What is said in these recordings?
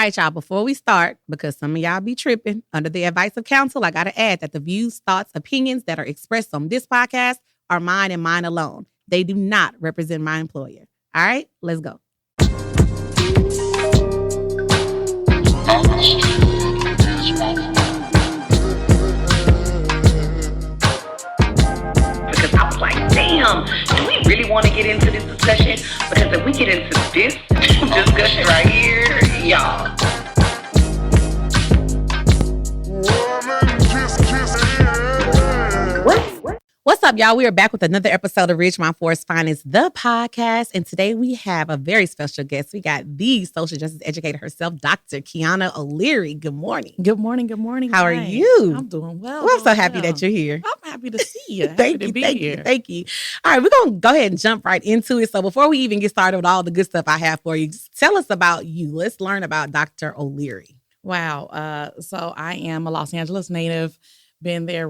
right, y'all, before we start, because some of y'all be tripping, under the advice of counsel, I got to add that the views, thoughts, opinions that are expressed on this podcast are mine and mine alone. They do not represent my employer. All right, let's go. Because I was like, damn, do we really want to get into this discussion? Because if we get into this discussion right here, y'all. What's up, y'all? We are back with another episode of Ridgemont Forest Finest, the podcast. And today we have a very special guest. We got the social justice educator herself, Dr. Qiana O'Leary. Good morning. Good morning. Good morning. How are you? I'm doing well. Well, I'm so happy that you're here. I'm happy to see you. Thank you. All right, we're going to go ahead and jump right into it. So before we even get started with all the good stuff I have for you, just tell us about you. Let's learn about Dr. O'Leary. Wow. So I am a Los Angeles native. Been there,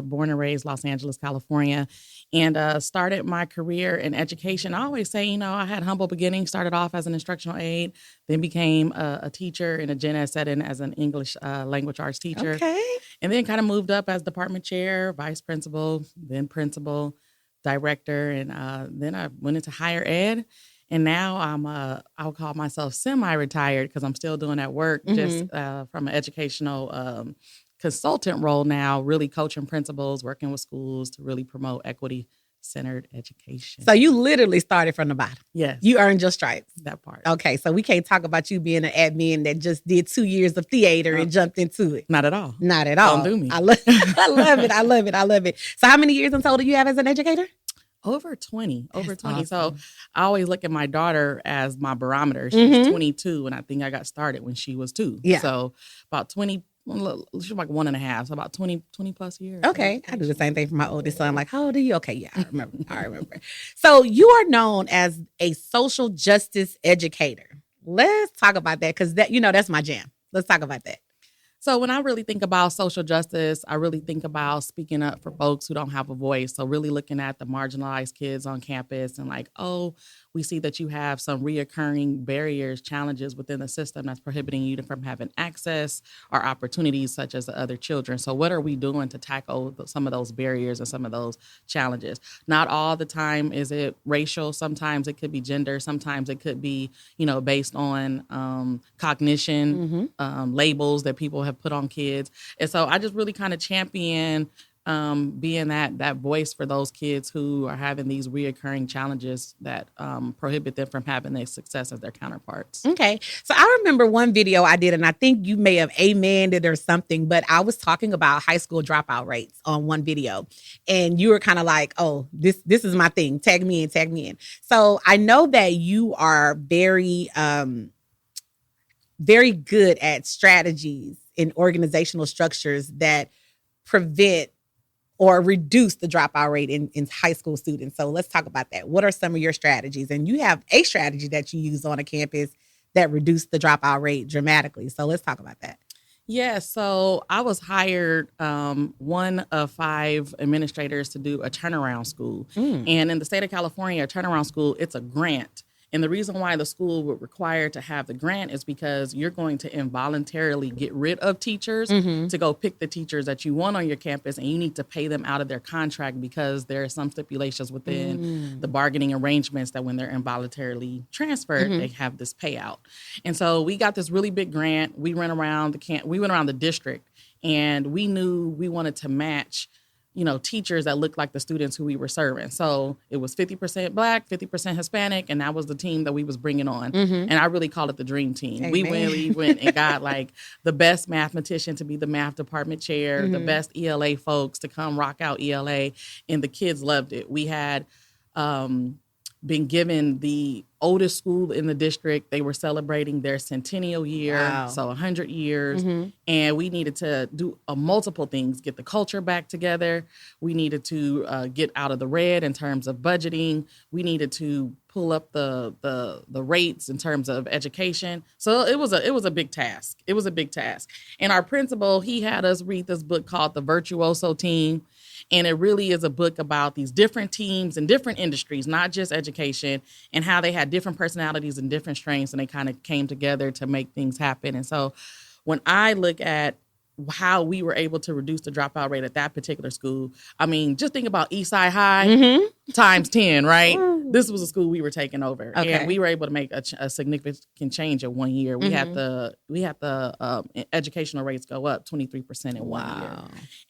born and raised Los Angeles, California, and started my career in education. I always say, I had humble beginnings, started off as an instructional aide, then became a teacher in a gen ed setting as an English language arts teacher. Okay. And then kind of moved up as department chair, vice principal, then principal, director, and then I went into higher ed. And now I'll call myself semi-retired because I'm still doing that work just from an educational consultant role now, really coaching principals, working with schools to really promote equity-centered education. So you literally started from the bottom. Yes. You earned your stripes. That part. Okay, so we can't talk about you being an admin that just did 2 years of theater and jumped into it. Not at all. Not at all. Don't do me. I love it. So how many years in total do you have as an educator? Over 20. Awesome. So I always look at my daughter as my barometer. She's 22, and I think I got started when she was 2. Yeah. So about 20. She's like 1.5, so about 20 plus years. Okay. I do the same thing for my oldest son. Like, how old are you? Okay, yeah, I remember. So you are known as a social justice educator. Let's talk about that because that's my jam. Let's talk about that. So when I really think about social justice, I really think about speaking up for folks who don't have a voice. So really looking at the marginalized kids on campus and like, we see that you have some reoccurring barriers, challenges within the system that's prohibiting you from having access or opportunities such as the other children. So what are we doing to tackle some of those barriers and some of those challenges? Not all the time is it racial. Sometimes it could be gender. Sometimes it could be, based on cognition, labels that people have put on kids. And so I just really kind of champion being that voice for those kids who are having these reoccurring challenges that prohibit them from having the success of their counterparts. Okay. So I remember one video I did, and I think you may have amened it or something, but I was talking about high school dropout rates on one video. And you were kind of like, this is my thing. Tag me in. So I know that you are very, very good at strategies in organizational structures that prevent or reduce the dropout rate in high school students. So let's talk about that. What are some of your strategies? And you have a strategy that you use on a campus that reduced the dropout rate dramatically. So let's talk about that. Yeah, so I was hired one of 5 administrators to do a turnaround school. And in the state of California, a turnaround school, it's a grant. And the reason why the school would require to have the grant is because you're going to involuntarily get rid of teachers to go pick the teachers that you want on your campus, and you need to pay them out of their contract because there are some stipulations within the bargaining arrangements that when they're involuntarily transferred, they have this payout. And so we got this really big grant. We went around the district, and we knew we wanted to match teachers that looked like the students who we were serving. So it was 50% Black, 50% Hispanic, and that was the team that we was bringing on. And I really call it the dream team. Amen. We really went and got like the best mathematician to be the math department chair, the best ELA folks to come rock out ELA, and the kids loved it. We had been given the oldest school in the district. They were celebrating their centennial year, so 100 years. And we needed to do multiple things, get the culture back together. We needed to get out of the red in terms of budgeting. We needed to pull up the rates in terms of education. So it was a big task. And our principal, he had us read this book called The Virtuoso Team. And it really is a book about these different teams and different industries, not just education, and how they had different personalities and different strengths, and they kind of came together to make things happen. And so when I look at how we were able to reduce the dropout rate at that particular school, I mean, just think about Eastside High times 10, right? This was a school we were taking over, and we were able to make a significant change in 1 year. We had the educational rates go up 23% in 1 year.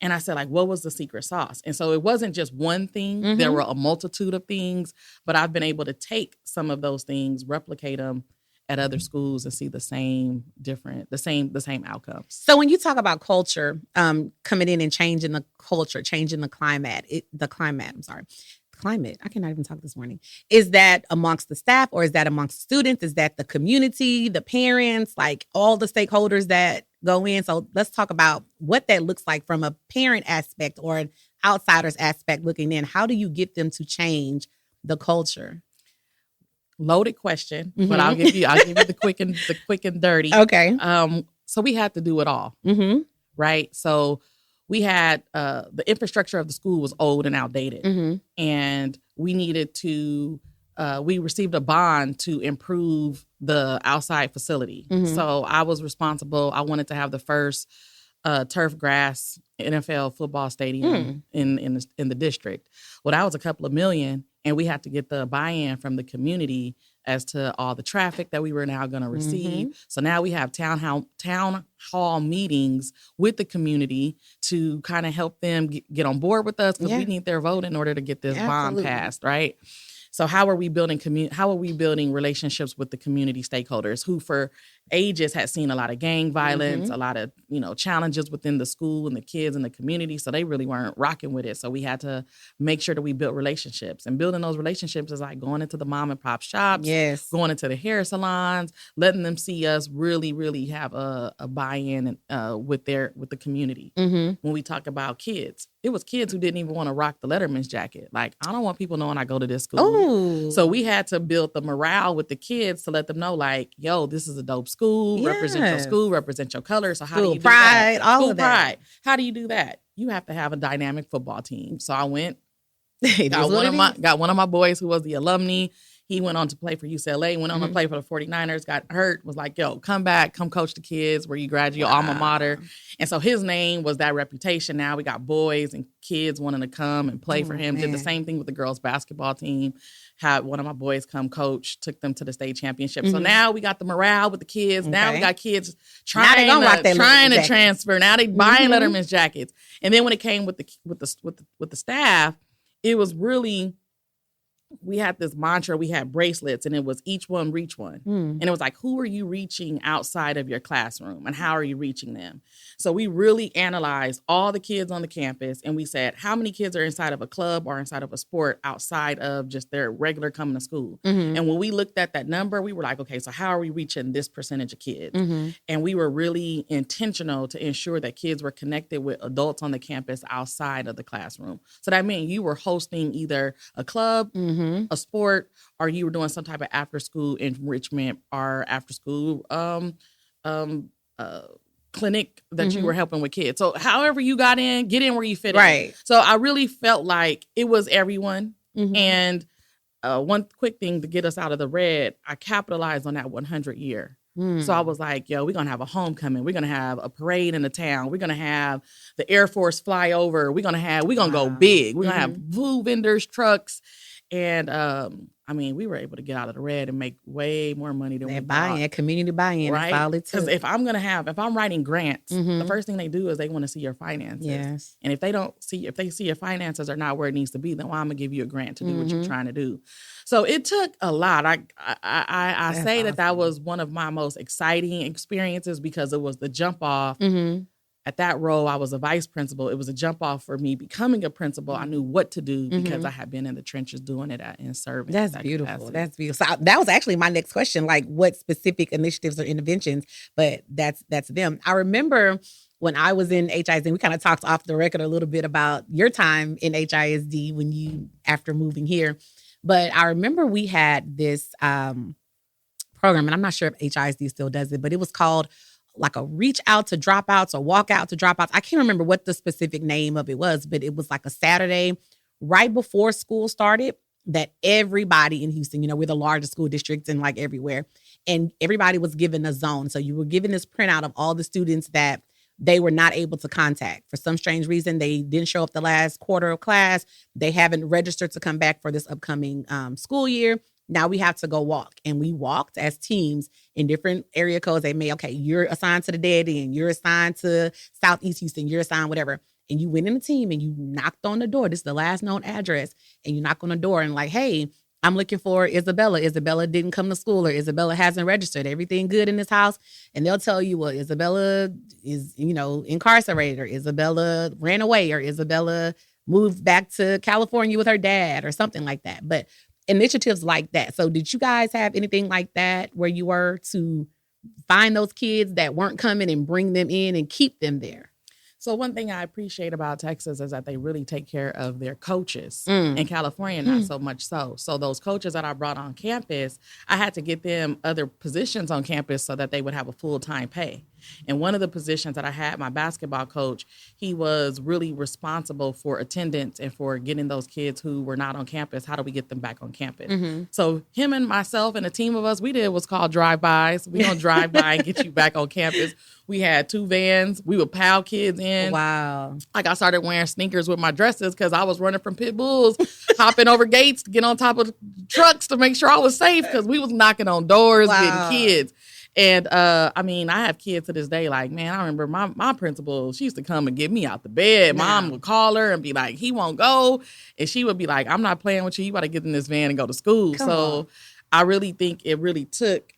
And I said, like, what was the secret sauce? And so it wasn't just one thing. There were a multitude of things, but I've been able to take some of those things, replicate them at other schools, and see the same outcomes. So when you talk about culture, coming in and changing the culture, changing the climate, climate, I cannot even talk this morning. Is that amongst the staff, or is that amongst students? Is that the community, the parents, like all the stakeholders that go in? So let's talk about what that looks like from a parent aspect or an outsider's aspect looking in. How do you get them to change the culture? Loaded question, but I'll give you the quick and dirty. Okay. So we had to do it all, right? So we had the infrastructure of the school was old and outdated, and we needed to. We received a bond to improve the outside facility. So I was responsible. I wanted to have the first turf grass NFL football stadium in the district. Well, that was a couple of million. And we had to get the buy-in from the community as to all the traffic that we were now going to receive. So now we have town hall meetings with the community to kind of help them get on board with us, because we need their vote in order to get this bond passed, right? So how are we building relationships with the community stakeholders who for ages had seen a lot of gang violence, a lot of, challenges within the school and the kids and the community. So they really weren't rocking with it. So we had to make sure that we built relationships, and building those relationships is like going into the mom and pop shops, going into the hair salons, letting them see us really, really have a buy-in with the community. When we talk about kids, it was kids who didn't even want to rock the Letterman's jacket. Like, I don't want people knowing I go to this school. So we had to build the morale with the kids to let them know, like, yo, this is a dope school, represent your school, represent your colors. So how do you do pride, that? all School of that. pride. How do you do that? You have to have a dynamic football team. So I went, got one of my boys who was the alumni. He went on to play for UCLA, went on to play for the 49ers, got hurt, was like, yo, come back, come coach the kids where you graduate, your alma mater. And so his name was that reputation. Now we got boys and kids wanting to come and play for him. Did the same thing with the girls basketball team. Had one of my boys come coach, took them to the state championship. So now we got the morale with the kids. Now we got kids trying to transfer. Now they buying Letterman's jackets. And then when it came with the staff, it was really, we had this mantra, we had bracelets, and it was each one reach one. And it was like, who are you reaching outside of your classroom, and how are you reaching them? So we really analyzed all the kids on the campus, and we said, how many kids are inside of a club or inside of a sport outside of just their regular coming to school? And when we looked at that number, we were like, okay, so how are we reaching this percentage of kids? And we were really intentional to ensure that kids were connected with adults on the campus outside of the classroom. So that meant you were hosting either a club, a sport, or you were doing some type of after school enrichment or after school clinic that you were helping with kids. So however you get in where you fit in. So I really felt like it was everyone. And one quick thing to get us out of the red, I capitalized on that 100 year. So I was like, yo, we're going to have a homecoming. We're going to have a parade in the town. We're going to have the Air Force fly over. We're going to go big. We're going to have food vendors, trucks. And we were able to get out of the red and make way more money than we thought. Community buy-in, right? Because if I'm writing grants, the first thing they do is they want to see your finances. And if they see your finances are not where it needs to be, then why I'm gonna give you a grant to do what you're trying to do. So it took a lot. I say awesome. that was one of my most exciting experiences, because it was the jump off. At that role, I was a vice principal. It was a jump off for me becoming a principal. I knew what to do because I had been in the trenches doing it and serving. That's beautiful. Capacity. That's beautiful. So that was actually my next question, like what specific initiatives or interventions, but that's them. I remember when I was in HISD, we kind of talked off the record a little bit about your time in HISD after moving here. But I remember we had this program, and I'm not sure if HISD still does it, but it was called like a reach out to dropouts or walk out to dropouts. I can't remember what the specific name of it was, but it was like a Saturday right before school started that everybody in Houston, we're the largest school district in like everywhere, and everybody was given a zone. So you were given this printout of all the students that they were not able to contact. For some strange reason, they didn't show up the last quarter of class. They haven't registered to come back for this upcoming school year. Now we have to go walk. And we walked as teams in different area codes. They made, okay, you're assigned to the dead end. You're assigned to Southeast Houston. You're assigned whatever. And you went in a team and you knocked on the door. This is the last known address. And you knock on the door and like, hey, I'm looking for Isabella. Isabella didn't come to school, or Isabella hasn't registered. Everything good in this house? And they'll tell you, well, Isabella is, incarcerated, or Isabella ran away, or Isabella moved back to California with her dad, or something like that. But initiatives like that. So did you guys have anything like that where you were to find those kids that weren't coming and bring them in and keep them there? So one thing I appreciate about Texas is that they really take care of their coaches. In California, not so much so. So those coaches that I brought on campus, I had to get them other positions on campus so that they would have a full-time pay. And one of the positions that I had, my basketball coach, he was really responsible for attendance and for getting those kids who were not on campus. How do we get them back on campus? So him and myself and a team of us, we did what's called drive-bys. We don't drive by and get you back on campus. We had 2 vans. We would pile kids in. Wow. Like I started wearing sneakers with my dresses because I was running from pit bulls, hopping over gates to get on top of trucks to make sure I was safe, because we was knocking on doors, getting kids. And I have kids to this day. Like, man, I remember my principal, she used to come and get me out the bed. Mom would call her and be like, he won't go. And she would be like, I'm not playing with you. You got to get in this van and go to school. Come on. I really think it really took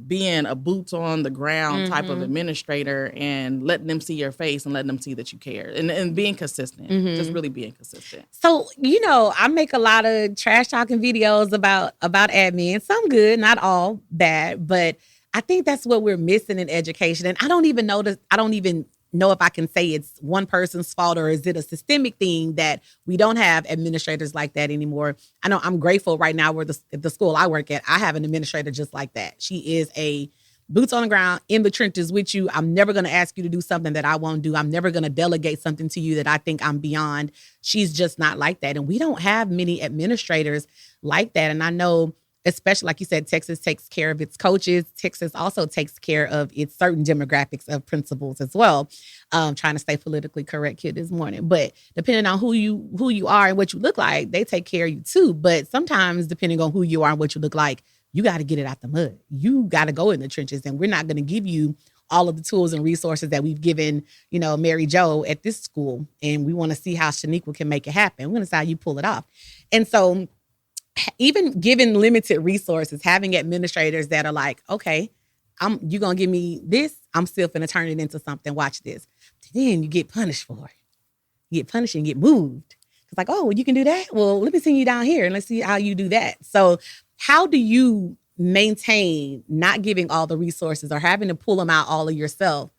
being a boots on the ground type of administrator and letting them see your face and letting them see that you care, and being consistent, just really being consistent. So, I make a lot of trash talking videos about admin, some good, not all bad, but I think that's what we're missing in education. And I don't even know if I can say it's one person's fault, or is it a systemic thing that we don't have administrators like that anymore. I know I'm grateful right now where the school I work at, I have an administrator just like that. She is a boots on the ground, in the trenches with you. I'm never going to ask you to do something that I won't do. I'm never going to delegate something to you that I think I'm beyond. She's just not like that. And we don't have many administrators like that. And I know, especially like you said, Texas takes care of its coaches. Texas also takes care of its certain demographics of principals as well. Trying to stay politically correct here this morning. But depending on who you are and what you look like, they take care of you too. But sometimes depending on who you are and what you look like, you got to get it out the mud. You got to go in the trenches, and we're not going to give you all of the tools and resources that we've given, Mary Jo at this school. And we want to see how Shaniqua can make it happen. We're going to see how you pull it off. And so even given limited resources, having administrators that are like, okay, you're going to give me this, I'm still going to turn it into something. Watch this. Then you get punished for it. You get punished and get moved. It's like, oh, you can do that? Well, let me send you down here and let's see how you do that. So how do you maintain not giving all the resources or having to pull them out all of yourself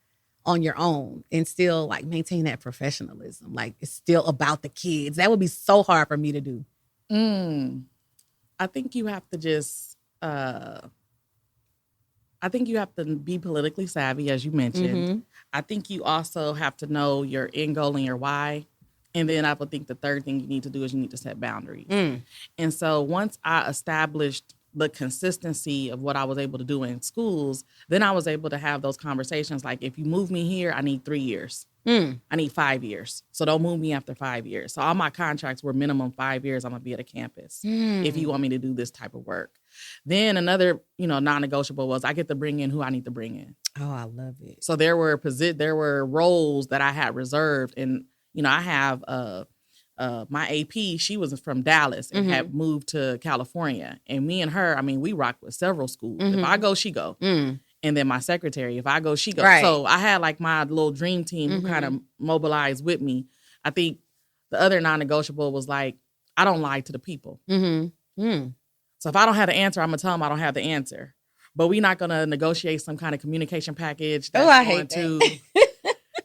on your own and still like maintain that professionalism? Like, it's still about the kids. That would be so hard for me to do. I think you have to just, I think you have to be politically savvy, as you mentioned. I think you also have to know your end goal and your why. And then I would think the third thing you need to do is you need to set boundaries. And so once I established the consistency of what I was able to do in schools, then I was able to have those conversations like, if you move me here, I need 3 years. I need 5 years. So don't move me after 5 years. So all my contracts were minimum 5 years. I'm going to be at a campus if you want me to do this type of work. Then another, non-negotiable was I get to bring in who I need to bring in. Oh, I love it. So there were roles that I had reserved. And, I have my AP, she was from Dallas and had moved to California. And me and her, we rocked with several schools. If I go, she go. And then my secretary, if I go, she goes. Right. So I had like my little dream team who kind of mobilized with me. I think the other non-negotiable was like, I don't lie to the people. So if I don't have the answer, I'm going to tell them I don't have the answer. But we're not going to negotiate some kind of communication package that's going to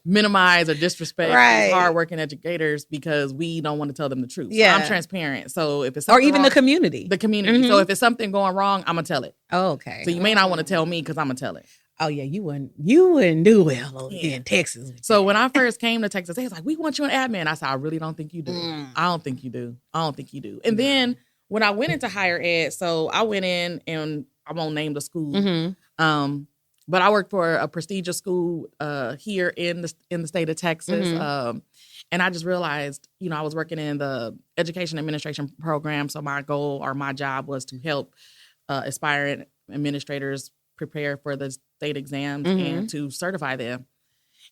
minimize or disrespect these hardworking educators because we don't want to tell them the truth. Yeah. So I'm transparent. So if it's or even wrong, the community. So if it's something going wrong, I'm going to tell it. Oh, okay. So you may not want to tell me because I'm going to tell it. Oh yeah, you wouldn't do well in Texas. So when I first came to Texas, they was like, "We want you in admin." I said, "I really don't think you do. I don't think you do." And then when I went into higher ed, so I went in, and I won't name the school, but I worked for a prestigious school here in the state of Texas. And I just realized, I was working in the education administration program. So my goal or my job was to help aspiring administrators prepare for the state exams and to certify them.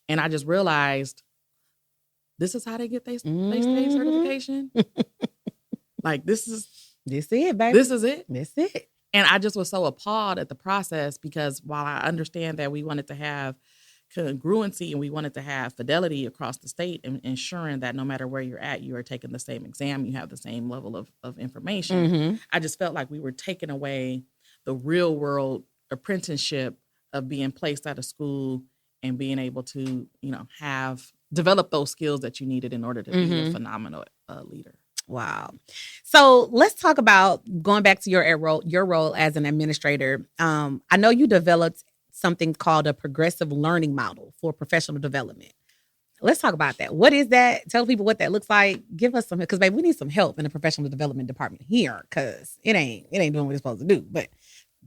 And I just realized this is how they get their state certification. Like, this is it, baby. This is it. That's it. And I just was so appalled at the process, because while I understand that we wanted to have congruency and we wanted to have fidelity across the state and ensuring that no matter where you're at, you are taking the same exam, you have the same level of information. I just felt like we were taking away the real world apprenticeship of being placed at a school and being able to, develop those skills that you needed in order to be a phenomenal leader. Wow. So let's talk about going back to your role as an administrator. I know you developed something called a progressive learning model for professional development. Let's talk about that. What is that? Tell people what that looks like. Give us some, because babe, we need some help in the professional development department here, because it ain't doing what it's supposed to do. But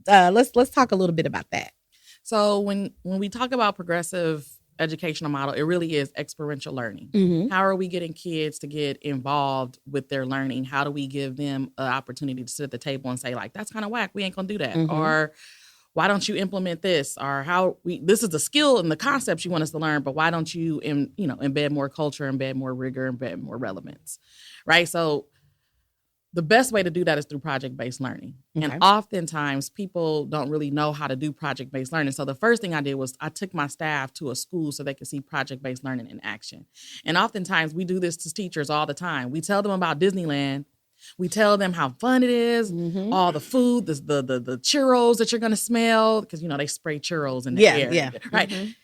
let's talk a little bit about that. So when we talk about progressive educational model, it really is experiential learning. How are we getting kids to get involved with their learning? How do we give them an opportunity to sit at the table and say, like, that's kind of whack, we ain't gonna do that, or why don't you implement this, or this is the skill and the concepts you want us to learn, but why don't you embed more culture, embed more rigor, embed more relevance, right? So the best way to do that is through project-based learning. Okay. And oftentimes people don't really know how to do project-based learning. So the first thing I did was I took my staff to a school so they could see project-based learning in action. And oftentimes we do this to teachers all the time. We tell them about Disneyland. We tell them how fun it is, all the food, the churros that you're going to smell, because, they spray churros in the air. Yeah. Right.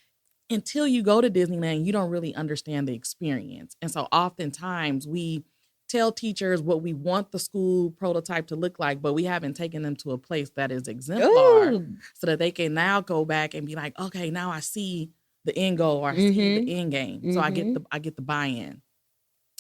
Until you go to Disneyland, you don't really understand the experience. And so oftentimes we tell teachers what we want the school prototype to look like, but we haven't taken them to a place that is exemplar so that they can now go back and be like, okay, now I see the end goal, or I see the end game. So I get the buy-in.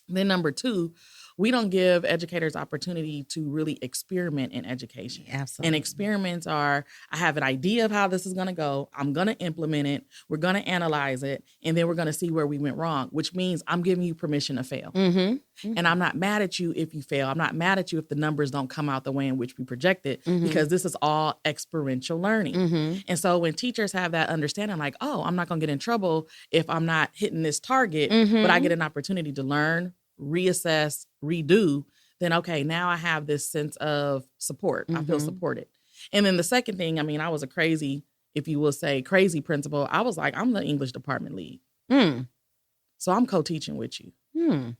Then number 2, we don't give educators opportunity to really experiment in education. Absolutely. And experiments are, I have an idea of how this is going to go. I'm going to implement it. We're going to analyze it. And then we're going to see where we went wrong, which means I'm giving you permission to fail. And I'm not mad at you if you fail. I'm not mad at you if the numbers don't come out the way in which we projected, because this is all experiential learning. And so when teachers have that understanding, like, oh, I'm not going to get in trouble if I'm not hitting this target, but I get an opportunity to learn, reassess, redo, then okay, now I have this sense of support. I feel supported. And then the second thing, I was a crazy, if you will say, crazy principal. I was like, I'm the English department lead. So I'm co-teaching with you.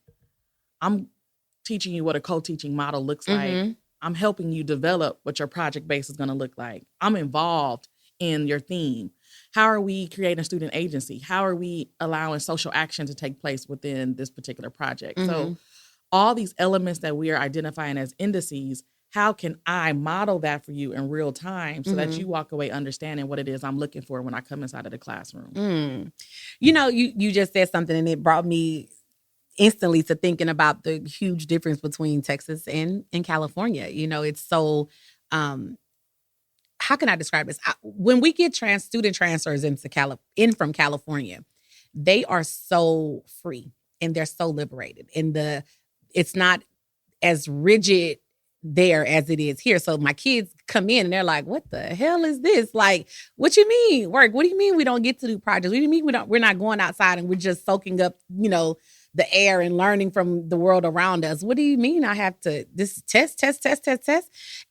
I'm teaching you what a co-teaching model looks like. I'm helping you develop what your project base is going to look like. I'm involved in your theme. How are we creating student agency? How are we allowing social action to take place within this particular project? So all these elements that we are identifying as indices, how can I model that for you in real time so that you walk away understanding what it is I'm looking for when I come inside of the classroom? You just said something, and it brought me instantly to thinking about the huge difference between Texas and California. It's so... how can I describe this? When we get student transfers from California, they are so free and they're so liberated. And it's not as rigid there as it is here. So my kids come in and they're like, what the hell is this? Like, what you mean work? What do you mean we don't get to do projects? What do you mean we're not going outside and we're just soaking up, the air and learning from the world around us? What do you mean I have to this test?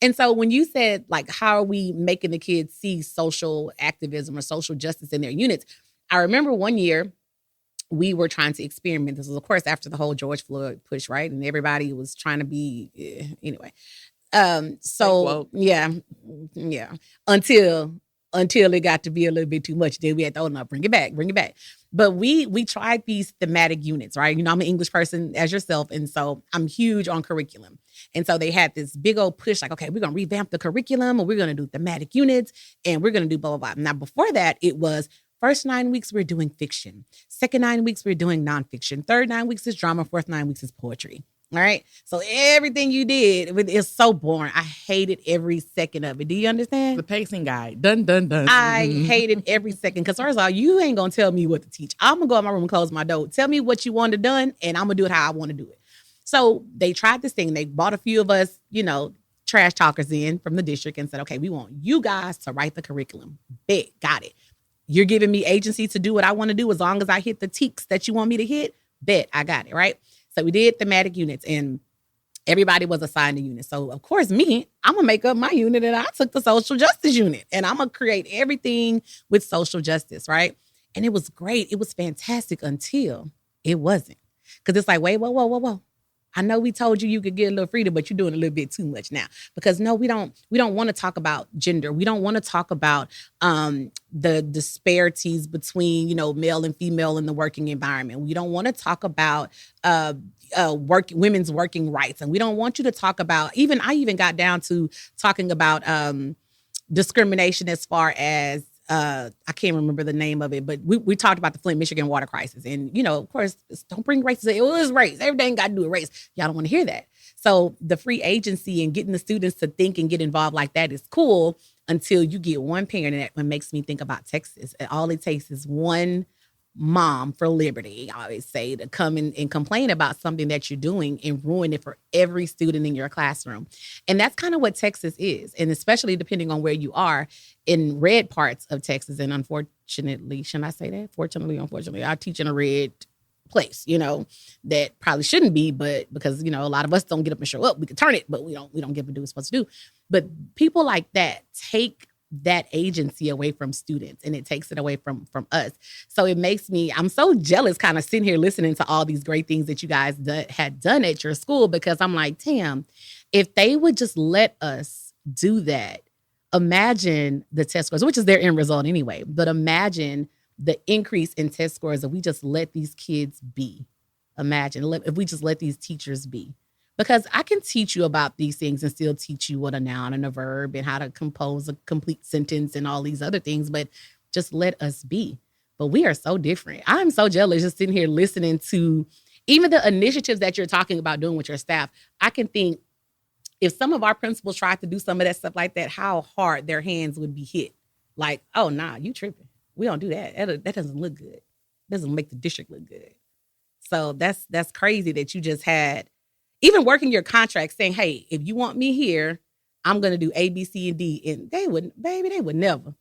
And so when you said, like, how are we making the kids see social activism or social justice in their units? I remember one year we were trying to experiment. This was, of course, after the whole George Floyd push, right? And everybody was trying to be, anyway. Yeah. Until until it got to be a little bit too much. Then we had to, oh no, bring it back. But we tried these thematic units, right? You know, I'm an English person as yourself, and so I'm huge on curriculum. And so they had this big old push, like, okay, we're going to revamp the curriculum, and we're going to do thematic units, and we're going to do blah, blah, blah. Now, before that, it was first 9 weeks, we're doing fiction. Second 9 weeks, we're doing nonfiction. Third 9 weeks is drama. Fourth 9 weeks is poetry. All right. So everything you did, it's so boring. I hated every second of it. Do you understand? The pacing guide. Dun, dun, dun. I hated every second. Because first of all, you ain't going to tell me what to teach. I'm going to go in my room and close my door. Tell me what you want done, and I'm going to do it how I want to do it. So they tried this thing. They bought a few of us, you know, trash talkers in from the district and said, okay, we want you guys to write the curriculum. Bet, got it. You're giving me agency to do what I want to do as long as I hit the teaks that you want me to hit. Bet, I got it, right? So we did thematic units, and everybody was assigned a unit. So, of course, I'm going to make up my unit, and I took the social justice unit, and I'm going to create everything with social justice, right? And it was great. It was fantastic until it wasn't. Because it's like, wait, whoa. I know we told you could get a little freedom, but you're doing a little bit too much now. Because no, we don't want to talk about gender. We don't want to talk about the disparities between, you know, male and female in the working environment. We don't want to talk about women's working rights. And we don't want you to talk about, I even got down to talking about discrimination as far as I can't remember the name of it, but we talked about the Flint, Michigan water crisis. And, you know, of course, don't bring race. It was race. Everything got to do with race. Y'all don't want to hear that. So the free agency and getting the students to think and get involved like that is cool until you get one parent. And that makes me think about Texas. And all it takes is one mom for liberty, I always say, to come and complain about something that you're doing and ruin it for every student in your classroom. And that's kind of what Texas is. And especially depending on where you are in red parts of Texas. And unfortunately, should I say that? Fortunately, unfortunately, I teach in a red place, you know, that probably shouldn't be, but because, you know, a lot of us don't get up and show up. We can turn it, but we don't get to do what we're supposed to do. But people like that take that agency away from students, and it takes it away from us. So it makes me, I'm so jealous kind of sitting here listening to all these great things that you guys had done at your school, because I'm like, damn, if they would just let us do that, imagine the test scores, which is their end result anyway, but imagine the increase in test scores if we just let these kids be. Imagine if we just let these teachers be. Because I can teach you about these things and still teach you what a noun and a verb and how to compose a complete sentence and all these other things, but just let us be. But we are so different. I'm so jealous just sitting here listening to even the initiatives that you're talking about doing with your staff. I can think if some of our principals tried to do some of that stuff like that, how hard their hands would be hit. Like, oh, nah, you tripping. We don't do that. That doesn't look good. It doesn't make the district look good. So that's crazy that you just had, even working your contract saying, hey, if you want me here, I'm going to do A, B, C, and D. And they would never.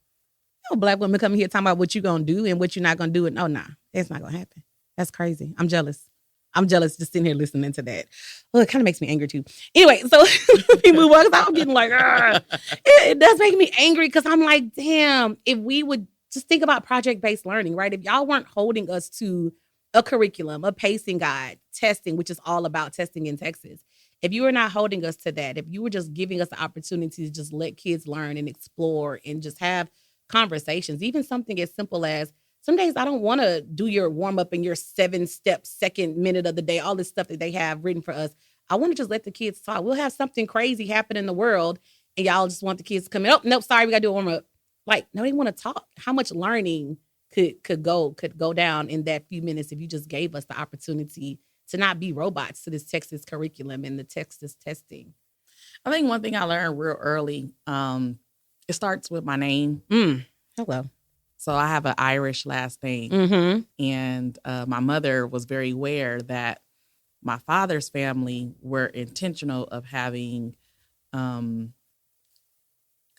No black women coming here talking about what you're going to do and what you're not going to do. And nah, that's not going to happen. That's crazy. I'm jealous just sitting here listening to that. Well, it kind of makes me angry too. Anyway, so let me move on, because I'm getting like, it does make me angry, because I'm like, damn, if we would just think about project-based learning, right? If y'all weren't holding us to a curriculum, a pacing guide, testing, which is all about testing in Texas. If you were not holding us to that, if you were just giving us the opportunity to just let kids learn and explore and just have conversations, even something as simple as, some days I don't want to do your warm up and your 7-step second minute of the day, all this stuff that they have written for us. I want to just let the kids talk. We'll have something crazy happen in the world, and y'all just want the kids to come in. Oh, nope, sorry, we got to do a warm up. Like, no, they want to talk. How much learning could go down in that few minutes if you just gave us the opportunity to not be robots to this Texas curriculum and the Texas testing? I think one thing I learned real early, it starts with my name. Hello. So I have an Irish last name. Mm-hmm. And my mother was very aware that my father's family were intentional of having, I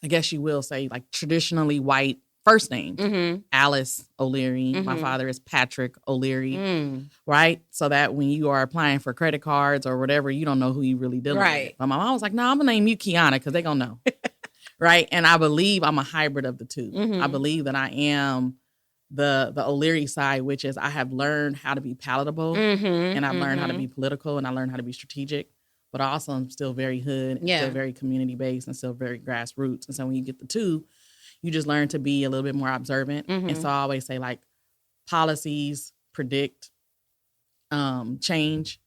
guess you will say, like traditionally white first name. Mm-hmm. Alice O'Leary. Mm-hmm. My father is Patrick O'Leary, right? So that when you are applying for credit cards or whatever, you don't know who you really dealing with. But my mom was like, no, I'm going to name you Qiana because they're going to know. Right? And I believe I'm a hybrid of the two. Mm-hmm. I believe that I am the O'Leary side, which is I have learned how to be palatable, and I've learned how to be political, and I learned how to be strategic. But also I'm still very hood, and still very community-based, and still very grassroots. And so when you get the two, You just learn to be a little bit more observant. And so I always say, like, policies predict change,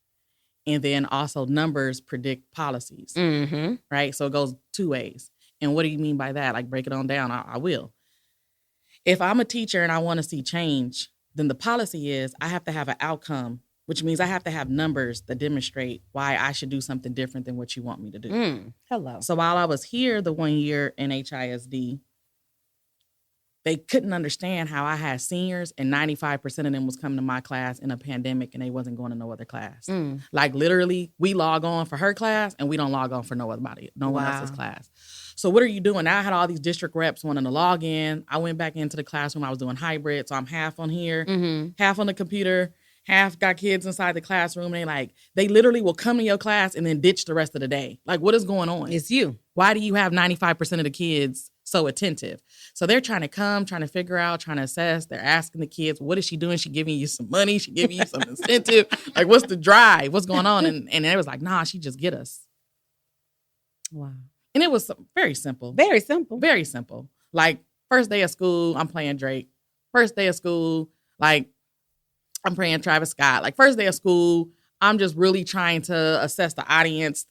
and then also numbers predict policies, right? So it goes two ways. And what do you mean by that? Like, break it on down. I will. If I'm a teacher and I want to see change, then the policy is I have to have an outcome, which means I have to have numbers that demonstrate why I should do something different than what you want me to do. Hello. So while I was here the 1 year in HISD, they couldn't understand how I had seniors and 95% of them was coming to my class in a pandemic and they wasn't going to no other class. Like, literally, we log on for her class and we don't log on for no one else's class. So what are you doing? Now I had all these district reps wanting to log in. I went back into the classroom. I was doing hybrid. So I'm half on here, half on the computer, half got kids inside the classroom. They literally will come to your class and then ditch the rest of the day. Like, what is going on? It's you. Why do you have 95% of the kids so attentive? So they're trying to figure out, trying to assess. They're asking the kids, what is she doing? She giving you some money? She giving you some incentive? Like, what's the drive? What's going on? And it was like, nah, she just get us. Wow. And it was very simple. Very simple. Very simple. Like, first day of school, I'm playing Drake. First day of school, like, I'm playing Travis Scott. Like, first day of school, I'm just really trying to assess the audience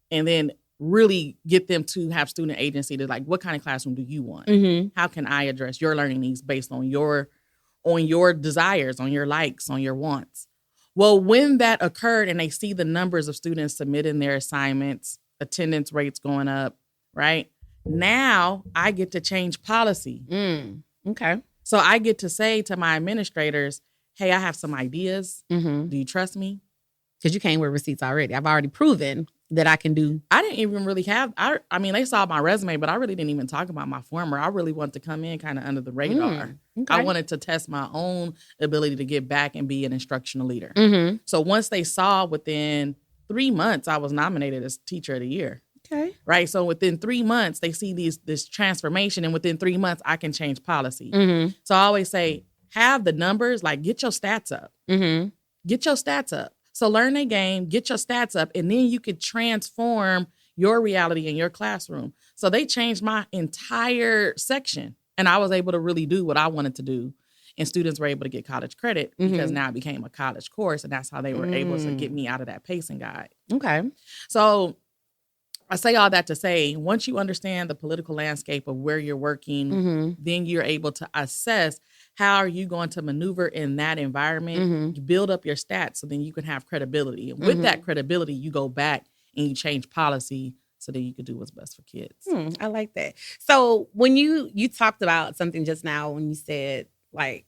and then really get them to have student agency to, like, what kind of classroom do you want? How can I address your learning needs based on your desires, on your likes, on your wants? Well, when that occurred and they see the numbers of students submitting their assignments, attendance rates going up, right? Now I get to change policy. Okay. So I get to say to my administrators, hey, I have some ideas. Do you trust me? Because you came with receipts already. I've already proven that I can do. I didn't even really have, I mean, they saw my resume, but I really didn't even talk about my former. I really wanted to come in kind of under the radar. Okay. I wanted to test my own ability to get back and be an instructional leader. So once they saw within 3 months, I was nominated as Teacher of the Year. Okay. Right. So within 3 months, they see this transformation. And within 3 months, I can change policy. So I always say, have the numbers, like, get your stats up. Get your stats up. So learn the game, get your stats up, and then you could transform your reality in your classroom. So they changed my entire section, and I was able to really do what I wanted to do. And students were able to get college credit because now it became a college course, and that's how they were able to get me out of that pacing guide. Okay. So I say all that to say, once you understand the political landscape of where you're working, then you're able to assess how are you going to maneuver in that environment. You build up your stats so then you can have credibility. And with that credibility, you go back and you change policy so that you can do what's best for kids. I like that. So when you talked about something just now when you said, like,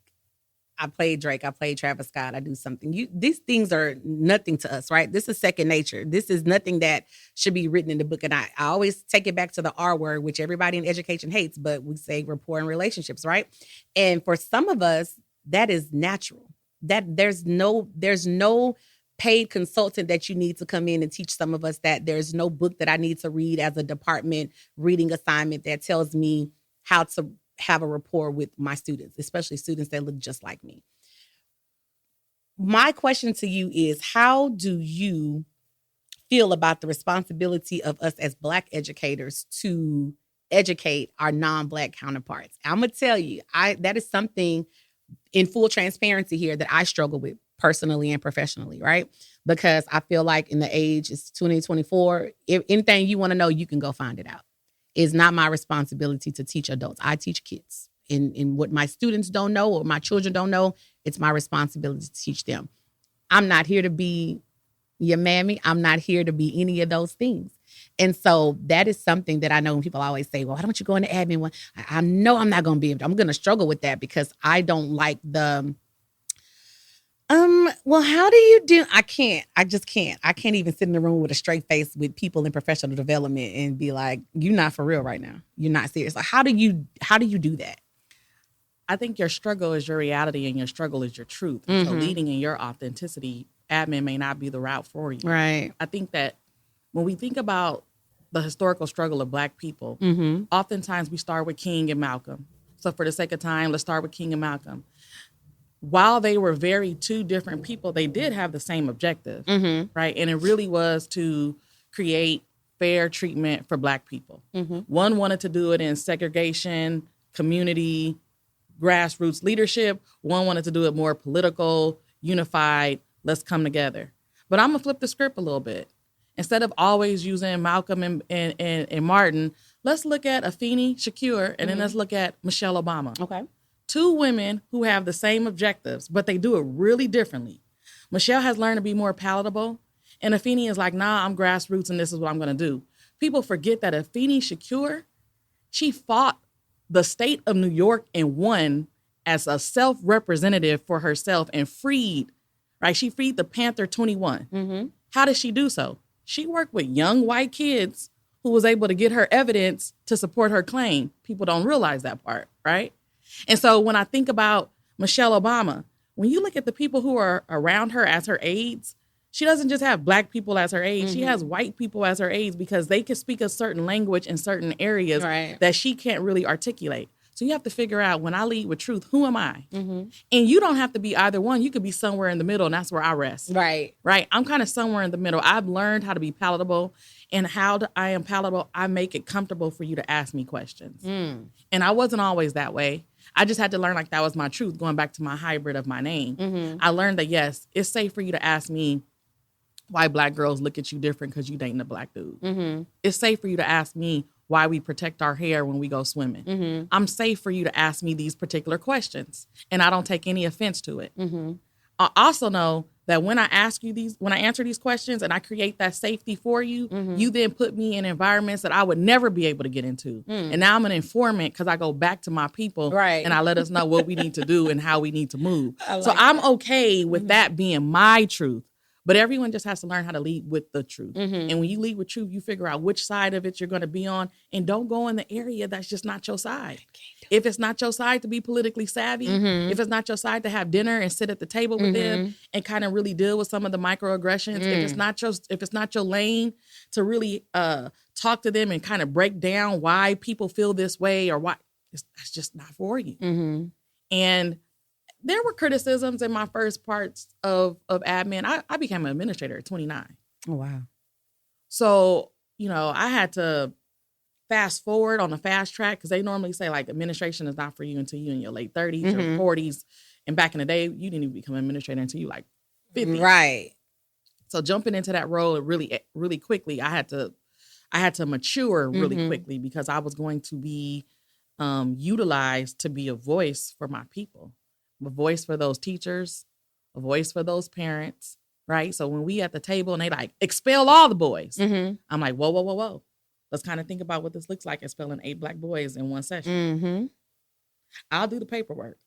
I played Drake, I played Travis Scott, I do something. These things are nothing to us, right? This is second nature. This is nothing that should be written in the book. And I always take it back to the R word, which everybody in education hates, but we say rapport and relationships, right? And for some of us, that is natural. That there's no paid consultant that you need to come in and teach some of us that. There's no book that I need to read as a department reading assignment that tells me how to have a rapport with my students, especially students that look just like me. My question to you is, how do you feel about the responsibility of us as Black educators to educate our non-Black counterparts? I'm going to tell you, that is something in full transparency here that I struggle with personally and professionally, right? Because I feel like in the age, it's 2024, if anything you want to know, you can go find it out. It's not my responsibility to teach adults. I teach kids. In what my students don't know or my children don't know, it's my responsibility to teach them. I'm not here to be your mammy. I'm not here to be any of those things. And so that is something that I know when people always say, well, why don't you go into admin one? I know I'm not going to be able to. I'm going to struggle with that because I don't like the, well, how do you do? I just can't. I can't even sit in the room with a straight face with people in professional development and be like, you're not for real right now. You're not serious. Like, how do you do that? I think your struggle is your reality and your struggle is your truth. So leading in your authenticity, admin may not be the route for you. Right. I think that when we think about the historical struggle of Black people, oftentimes we start with King and Malcolm. So for the sake of time, let's start with King and Malcolm. While they were very two different people, they did have the same objective, right? And it really was to create fair treatment for Black people. Mm-hmm. One wanted to do it in segregation, community, grassroots leadership. One wanted to do it more political, unified, let's come together. But I'm going to flip the script a little bit. Instead of always using Malcolm and Martin, let's look at Afeni Shakur, and then let's look at Michelle Obama. Okay. Two women who have the same objectives, but they do it really differently. Michelle has learned to be more palatable, and Afeni is like, nah, I'm grassroots, and this is what I'm going to do. People forget that Afeni Shakur, she fought the state of New York and won as a self-representative for herself and freed, right? She freed the Panther 21. Mm-hmm. How did she do so? She worked with young white kids who was able to get her evidence to support her claim. People don't realize that part, right? And so when I think about Michelle Obama, when you look at the people who are around her as her aides, she doesn't just have Black people as her aides. She has white people as her aides because they can speak a certain language in certain areas that she can't really articulate. So you have to figure out, when I lead with truth, who am I? Mm-hmm. And you don't have to be either one. You could be somewhere in the middle, and that's where I rest. Right. Right. I'm kind of somewhere in the middle. I've learned how to be palatable, and I am palatable, I make it comfortable for you to ask me questions. And I wasn't always that way. I just had to learn like that was my truth, going back to my hybrid of my name. I learned that, yes, it's safe for you to ask me why Black girls look at you different because you dating a Black dude. It's safe for you to ask me why we protect our hair when we go swimming. I'm safe for you to ask me these particular questions, and I don't take any offense to it. I also know that when I answer these questions and I create that safety for you, you then put me in environments that I would never be able to get into. And now I'm an informant because I go back to my people and I let us know what we need to do and how we need to move. So I'm okay with that being my truth. But everyone just has to learn how to lead with the truth. And when you lead with truth, you figure out which side of it you're going to be on, and don't go in the area that's just not your side. If it's not your side to be politically savvy, if it's not your side to have dinner and sit at the table with them and kind of really deal with some of the microaggressions, if it's not your lane to really talk to them and kind of break down why people feel this way or why, that's just not for you. And there were criticisms in my first parts of admin. I became an administrator at 29. Oh, wow. So, I had to fast forward on the fast track because they normally say like administration is not for you until you're in your late 30s or 40s. And back in the day, you didn't even become an administrator until you like 50. Right. So jumping into that role really, really quickly, I had to mature really quickly because I was going to be utilized to be a voice for my people. A voice for those teachers, a voice for those parents, right? So when we at the table and they like, expel all the boys. I'm like, whoa. Let's kind of think about what this looks like, expelling 8 Black boys in one session. I'll do the paperwork.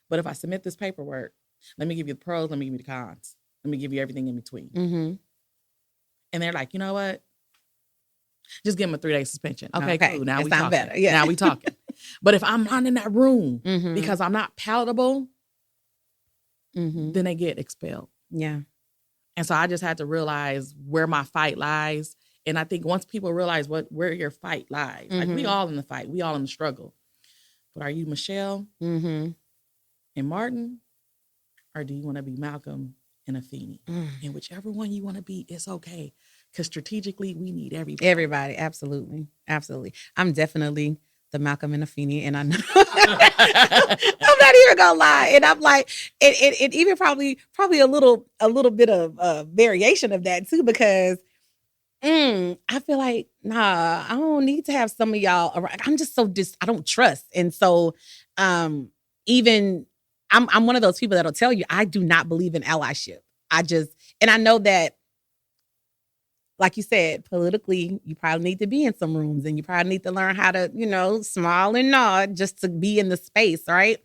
But if I submit this paperwork, let me give you the pros, let me give you the cons. Let me give you everything in between. And they're like, you know what? Just give them a 3-day suspension. Okay, cool. Now we talking. Better. Yeah. Now we talking. But if I'm not in that room because I'm not palatable, then they get expelled. Yeah. And so I just had to realize where my fight lies. And I think once people realize where your fight lies, like we all in the fight, we all in the struggle. But are you Michelle and Martin? Or do you want to be Malcolm and Afeni? And whichever one you want to be, it's okay. Because strategically, we need everybody. Everybody, absolutely. Absolutely. I'm definitely the Malcolm and Afeni, and I know I'm not even gonna lie. And I'm like, it even probably a little bit of variation of that too, because I feel like, nah, I don't need to have some of y'all around. I'm just so I don't trust. And so even I'm one of those people that'll tell you I do not believe in allyship. And I know that, like you said, politically, you probably need to be in some rooms and you probably need to learn how to, smile and nod just to be in the space, right?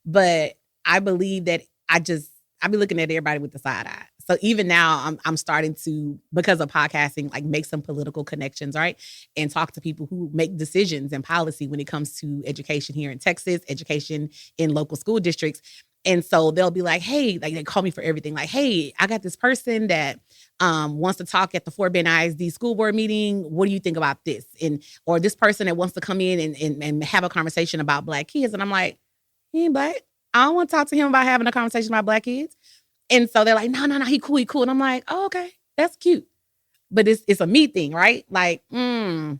But I believe that I be looking at everybody with the side eye. So even now I'm starting to, because of podcasting, like make some political connections, right? And talk to people who make decisions and policy when it comes to education here in Texas, education in local school districts. And so they'll be like, hey, like they call me for everything. Like, hey, I got this person that wants to talk at the Fort Bend ISD school board meeting. What do you think about this? Or this person that wants to come in and have a conversation about Black kids. And I'm like, he ain't Black. I don't want to talk to him about having a conversation about Black kids. And so they're like, no, he cool. And I'm like, oh, okay, that's cute. but it's a me thing, right? Like, because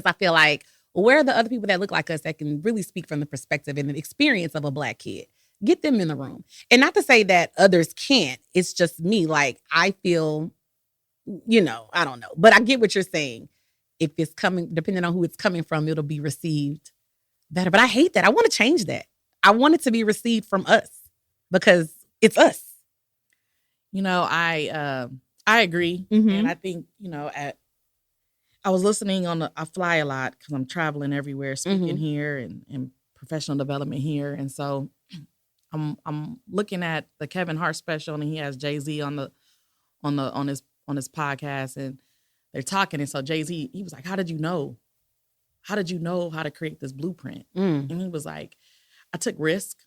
I feel like, where are the other people that look like us that can really speak from the perspective and the experience of a Black kid? Get them in the room. And not to say that others can't. It's just me. Like, I feel, I don't know. But I get what you're saying. If it's coming, depending on who it's coming from, it'll be received better. But I hate that. I want to change that. I want it to be received from us because it's us. I agree. And I think, I was listening I fly a lot because I'm traveling everywhere, speaking here and professional development here. And so I'm looking at the Kevin Hart special, and he has Jay-Z on his podcast, and they're talking. And so Jay-Z, he was like, how did you know how to create this blueprint? And he was like, I took risk,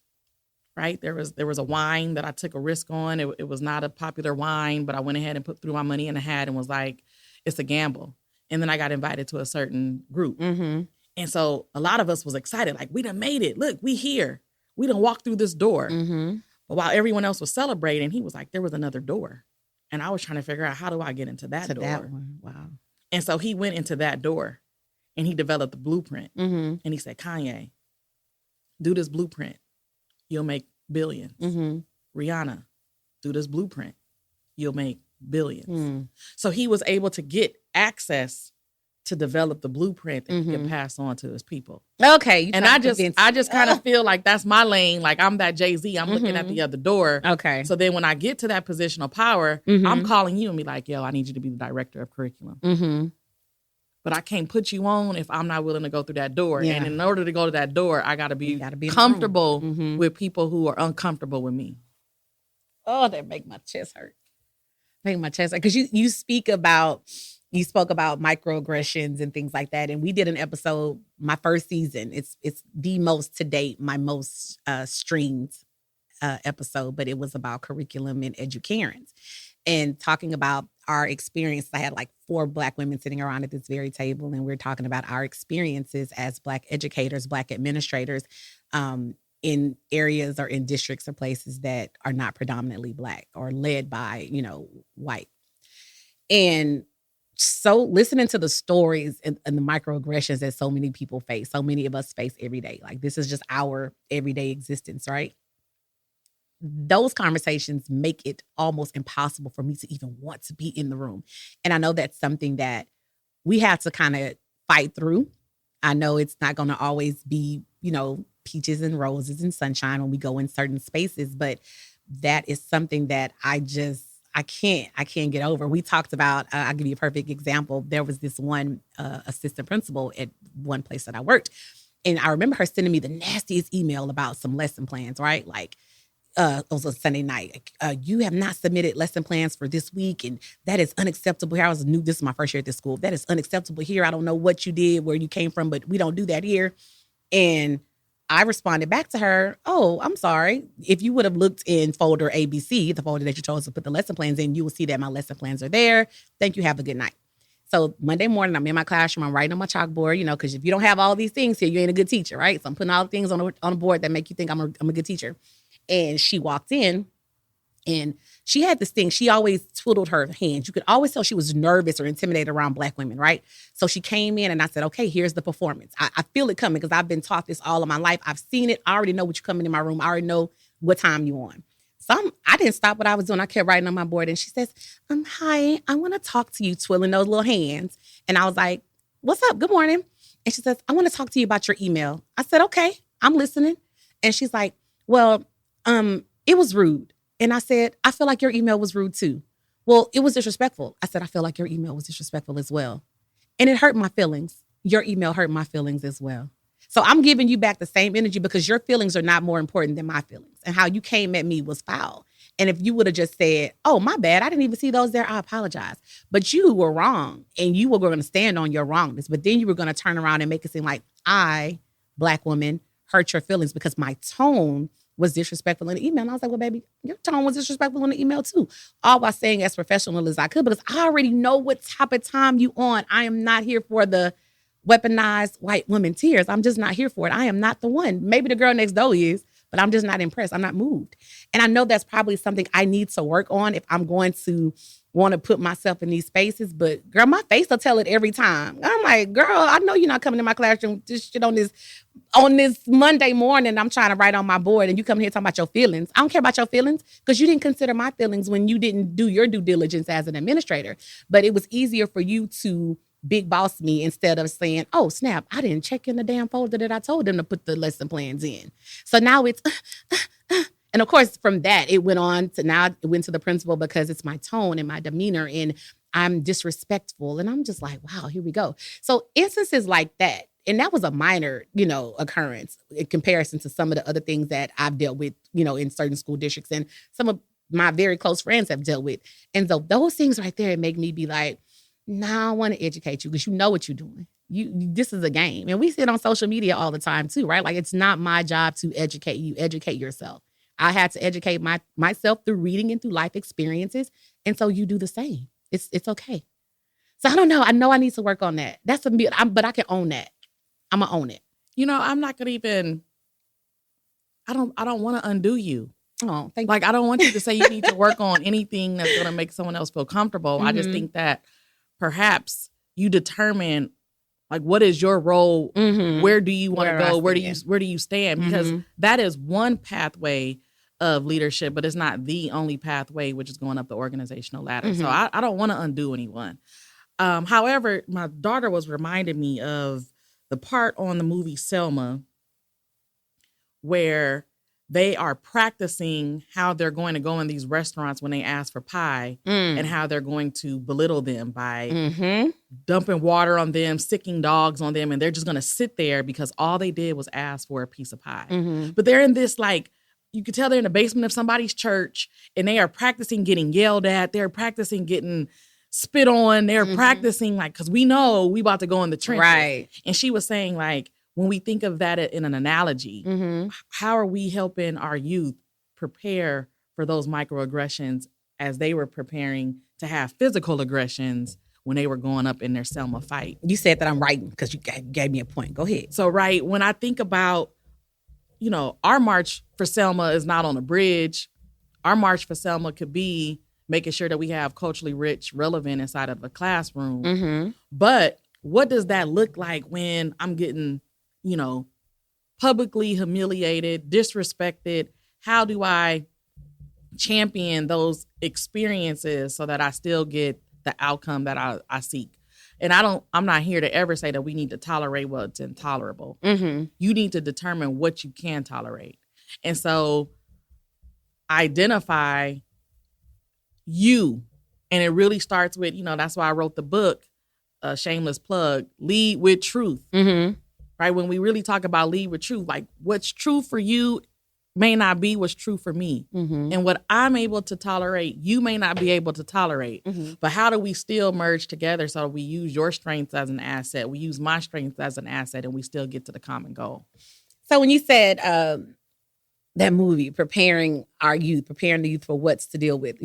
right? There was a wine that I took a risk on. It was not a popular wine, but I went ahead and threw my money in the hat and was like, it's a gamble. And then I got invited to a certain group. And so a lot of us was excited, like, we done made it. Look, we here. We done walked through this door. But while everyone else was celebrating, he was like, there was another door. And I was trying to figure out, how do I get into that door? That one. Wow. And so he went into that door and he developed the blueprint. And he said, Kanye, do this blueprint. You'll make billions. Rihanna, do this blueprint. You'll make billions. So he was able to get access to develop the blueprint that he can pass on to his people. Okay. And I just kind of feel like that's my lane. Like, I'm that Jay-Z. I'm looking at the other door. Okay. So then when I get to that position of power, I'm calling you and be like, yo, I need you to be the director of curriculum. But I can't put you on if I'm not willing to go through that door. Yeah. And in order to go to that door, I got to be comfortable with people who are uncomfortable with me. Oh, that make my chest hurt. Because you spoke about microaggressions and things like that. And we did an episode, my first season. It's the most to date, my most streamed episode, but it was about curriculum and educarons and talking about our experience. I had like 4 Black women sitting around at this very table, and we're talking about our experiences as Black educators, Black administrators, in areas or in districts or places that are not predominantly Black or led by, white. And so listening to the stories and the microaggressions that so many people face, so many of us face every day, like this is just our everyday existence, right? Those conversations make it almost impossible for me to even want to be in the room. And I know that's something that we have to kind of fight through. I know it's not going to always be, peaches and roses and sunshine when we go in certain spaces, but that is something that I can't get over. We talked about, I'll give you a perfect example. There was this one assistant principal at one place that I worked. And I remember her sending me the nastiest email about some lesson plans, right? Like, it was a Sunday night. You have not submitted lesson plans for this week, and that is unacceptable here. This is my first year at this school. That is unacceptable here. I don't know what you did, where you came from, but we don't do that here. And I responded back to her, oh, I'm sorry. If you would have looked in folder ABC, the folder that you chose to put the lesson plans in, you will see that my lesson plans are there. Thank you. Have a good night. So Monday morning, I'm in my classroom. I'm writing on my chalkboard, because if you don't have all these things here, you ain't a good teacher, right? So I'm putting all the things on a board that make you think I'm a good teacher. And she walked in, and she had this thing. She always twiddled her hands. You could always tell she was nervous or intimidated around Black women, right? So she came in, and I said, okay, here's the performance. I feel it coming because I've been taught this all of my life. I've seen it. I already know what you're coming in my room. I already know what time you on. So I didn't stop what I was doing. I kept writing on my board, and she says, hi, I want to talk to you, twiddling those little hands. And I was like, what's up? Good morning. And she says, I want to talk to you about your email. I said, okay, I'm listening. And she's like, well, it was rude. And I said, I feel like your email was rude too. Well, it was disrespectful. I said, I feel like your email was disrespectful as well. And it hurt my feelings. Your email hurt my feelings as well. So I'm giving you back the same energy because your feelings are not more important than my feelings. And how you came at me was foul. And if you would have just said, oh, my bad, I didn't even see those there, I apologize. But you were wrong, and you were going to stand on your wrongness. But then you were going to turn around and make it seem like I, Black woman, hurt your feelings because my tone was disrespectful in the email. And I was like, well, baby, your tone was disrespectful in the email too. All by saying as professional as I could, because I already know what type of time you on. I am not here for the weaponized white woman tears. I'm just not here for it. I am not the one. Maybe the girl next door is, but I'm just not impressed. I'm not moved. And I know that's probably something I need to work on if I'm going to want to put myself in these spaces, but girl, my face will tell it every time. I'm like, girl, I know you're not coming to my classroom this shit on this Monday morning. I'm trying to write on my board and you come here talking about your feelings. I don't care about your feelings because you didn't consider my feelings when you didn't do your due diligence as an administrator. But it was easier for you to big boss me instead of saying, oh, snap, I didn't check in the damn folder that I told them to put the lesson plans in. So now it's and of course, from that, it went on to now it went to the principal because it's my tone and my demeanor and I'm disrespectful. And I'm just like, wow, here we go. So instances like that, and that was a minor, occurrence in comparison to some of the other things that I've dealt with, in certain school districts and some of my very close friends have dealt with. And so those things right there make me be like, nah, I want to educate you because you know what you're doing. This is a game. And we see it on social media all the time too, right? Like it's not my job to educate you, educate yourself. I had to educate myself through reading and through life experiences. And so you do the same. It's okay. So I don't know. I know I need to work on that. But I can own that. I'm going to own it. I'm not going to even, I don't want to undo you. Oh, thank you. Like, I don't want you to say you need to work on anything that's going to make someone else feel comfortable. Mm-hmm. I just think that perhaps you determine like, what is your role? Mm-hmm. Where do you want to go? Where do you stand? Because that is one pathway of leadership, but it's not the only pathway, which is going up the organizational ladder. Mm-hmm. So I don't want to undo anyone. However, my daughter was reminding me of the part on the movie Selma where they are practicing how they're going to go in these restaurants when they ask for pie and how they're going to belittle them by dumping water on them, sicking dogs on them, and they're just going to sit there because all they did was ask for a piece of pie. Mm-hmm. But they're in this you could tell they're in the basement of somebody's church and they are practicing getting yelled at. They're practicing getting spit on. They're practicing because we know we about to go in the trenches. Right. And she was saying when we think of that in an analogy, how are we helping our youth prepare for those microaggressions as they were preparing to have physical aggressions when they were going up in their Selma fight? You said that I'm writing because you gave me a point. Go ahead. So, right, when I think about our march for Selma is not on a bridge. Our march for Selma could be making sure that we have culturally rich, relevant inside of a classroom. Mm-hmm. But what does that look like when I'm getting, publicly humiliated, disrespected? How do I champion those experiences so that I still get the outcome that I seek? And I'm not here to ever say that we need to tolerate what's intolerable. Mm-hmm. You need to determine what you can tolerate. And so identify you. And it really starts with, that's why I wrote the book, Shameless Plug, Lead with Truth. Mm-hmm. Right? When we really talk about lead with truth, like what's true for you may not be what's true for me. Mm-hmm. And what I'm able to tolerate, you may not be able to tolerate. Mm-hmm. But how do we still merge together so we use your strengths as an asset, we use my strengths as an asset, and we still get to the common goal? So when you said that movie, preparing the youth for what's to deal with,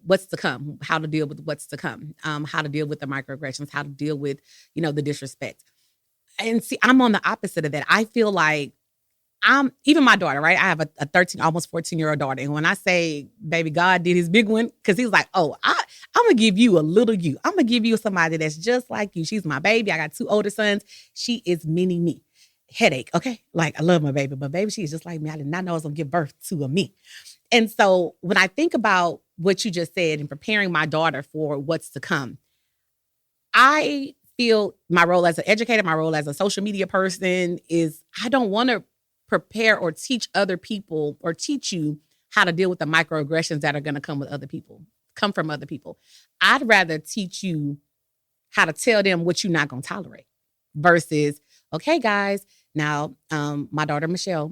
what's to come, how to deal with what's to come, how to deal with the microaggressions, how to deal with, the disrespect. And see, I'm on the opposite of that. I feel like even my daughter, right? I have a 13, almost 14-year-old daughter. And when I say, baby, God did his big one, because he was like, oh, I'm going to give you a little you. I'm going to give you somebody that's just like you. She's my baby. I got 2 older sons. She is mini me. Headache, okay? Like, I love my baby, but baby, she's just like me. I did not know I was going to give birth to a me. And so when I think about what you just said and preparing my daughter for what's to come, I feel my role as an educator, my role as a social media person is I don't want to prepare or teach other people or teach you how to deal with the microaggressions that are going to come from other people. I'd rather teach you how to tell them what you're not going to tolerate versus, okay, guys, now my daughter, Michelle,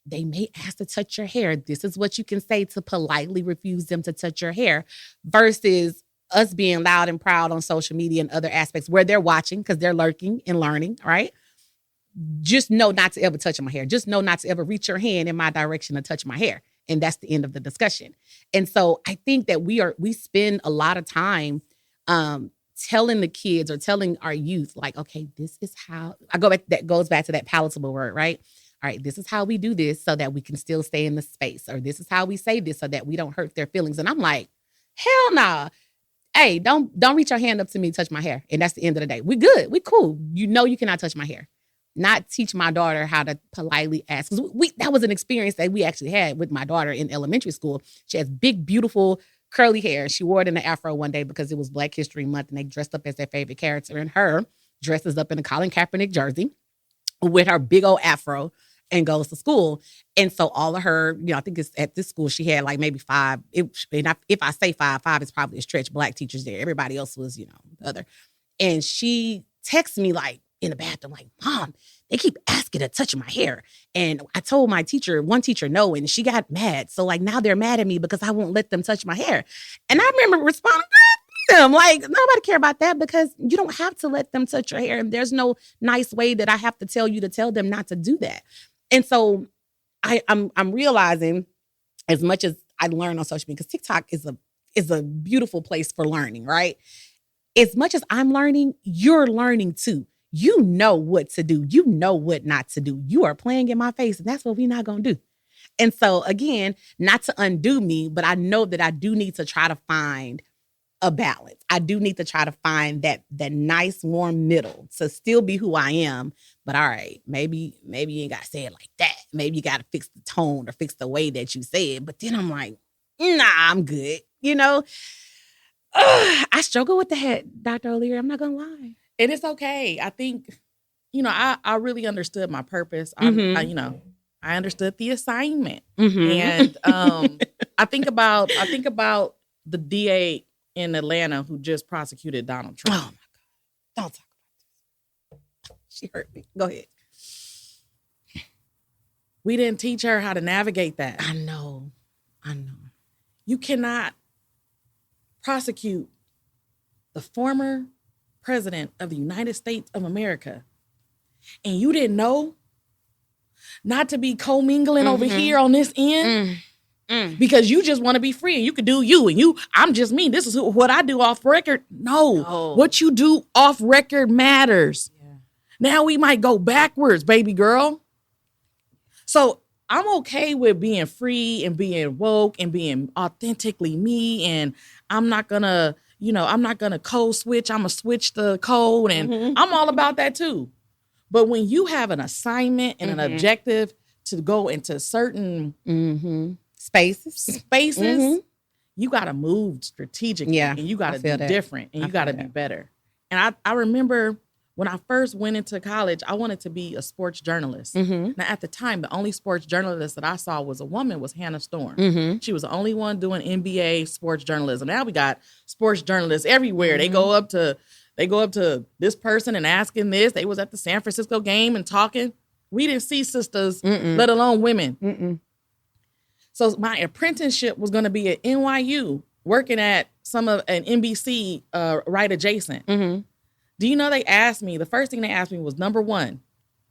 they may ask to touch your hair. This is what you can say to politely refuse them to touch your hair versus us being loud and proud on social media and other aspects where they're watching because they're lurking and learning, right? Just know not to ever touch my hair. Just know not to ever reach your hand in my direction to touch my hair. And that's the end of the discussion. And so I think that we spend a lot of time telling the kids or telling our youth, like, okay, this is how that goes back to that palatable word, right? All right, this is how we do this so that we can still stay in the space, or this is how we say this so that we don't hurt their feelings. And I'm like, hell nah. hey, don't reach your hand up to me, touch my hair. And that's the end of the day. We good. We cool. You know you cannot touch my hair. Not teach my daughter how to politely ask. Because that was an experience that we actually had with my daughter in elementary school. She has big, beautiful, curly hair. She wore it in an afro one day because it was Black History Month and they dressed up as their favorite character. And her dresses up in a Colin Kaepernick jersey with her big old afro and goes to school. And so all of her, I think it's at this school, she had like maybe 5. If I say 5 is probably a stretch, Black teachers there. Everybody else was, the other. And she texts me like in the bathroom, like, Mom, they keep asking to touch my hair. And I told my teacher, one teacher, no, and she got mad. So like now they're mad at me because I won't let them touch my hair. And I remember responding, them. Like, nobody care about that because you don't have to let them touch your hair. And there's no nice way that I have to tell you to tell them not to do that. And so I'm realizing, as much as I learn on social media, because TikTok is a beautiful place for learning, right? As much as I'm learning, you're learning too. You know what to do. You know what not to do. You are playing in my face, and that's what we're not going to do. And so, again, not to undo me, but I know that I do need to try to find a balance. I do need to try to find that nice, warm middle to still be who I am. But all right, maybe you ain't got to say it like that. Maybe you got to fix the tone or fix the way that you say it. But then I'm like, nah, I'm good. I struggle with that, Dr. O'Leary. I'm not going to lie. And it's okay. I think, I really understood my purpose. I understood the assignment. And I think about the DA in Atlanta who just prosecuted Donald Trump. Oh my God. Don't talk about this. She hurt me. Go ahead. We didn't teach her how to navigate that. I know. You cannot prosecute the former president of the United States of America and you didn't know not to be commingling over here on this end because you just want to be free and you can do you and I'm just me. This is what I do off record. No, what you do off record matters. Yeah. Now we might go backwards, baby girl. So I'm okay with being free and being woke and being authentically me. And I'm not gonna code switch. I'm gonna switch the code and I'm all about that too. But when you have an assignment and an objective to go into certain spaces, you got to move strategically and you got to be different and you got to be better. And I remember when I first went into college, I wanted to be a sports journalist. Now, at the time, the only sports journalist that I saw was a woman, was Hannah Storm. She was the only one doing NBA sports journalism. Now we got sports journalists everywhere. They go up to this person and asking this. They was at the San Francisco game and talking. We didn't see sisters, let alone women. So my apprenticeship was going to be at NYU, working at an NBC right adjacent. Do you know they asked me, the first thing they asked me was, number one,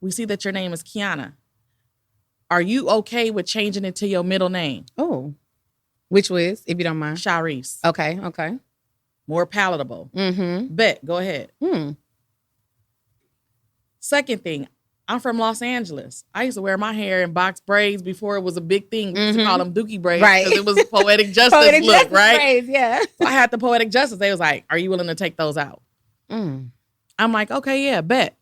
we see that your name is Qiana. Are you okay with changing it to your middle name? Oh, which was, if you don't mind? Sharice. Okay. More palatable. Bet, go ahead. Second thing, I'm from Los Angeles. I used to wear my hair in box braids before it was a big thing. We used to call them dookie braids because it was poetic justice look, right? Braids, yeah. So I had the poetic justice. They was like, are you willing to take those out? I'm like, okay, yeah, bet.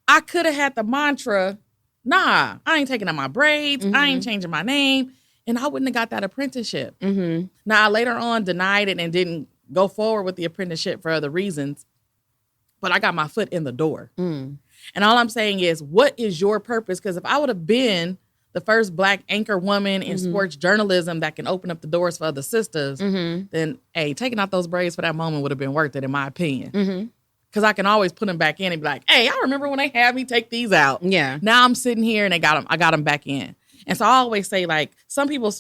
I could have had the mantra, nah, I ain't taking out my braids. I ain't changing my name. And I wouldn't have got that apprenticeship. Now, I later on denied it and didn't go forward with the apprenticeship for other reasons. But I got my foot in the door. And all I'm saying is, what is your purpose? Because if I would have been the first Black anchor woman in sports journalism that can open up the doors for other sisters, then, hey, taking out those braids for that moment would have been worth it, in my opinion. Because I can always put them back in and be like, hey, I remember when they had me take these out. Yeah. Now I'm sitting here and I got them back in. And so I always say, like, some people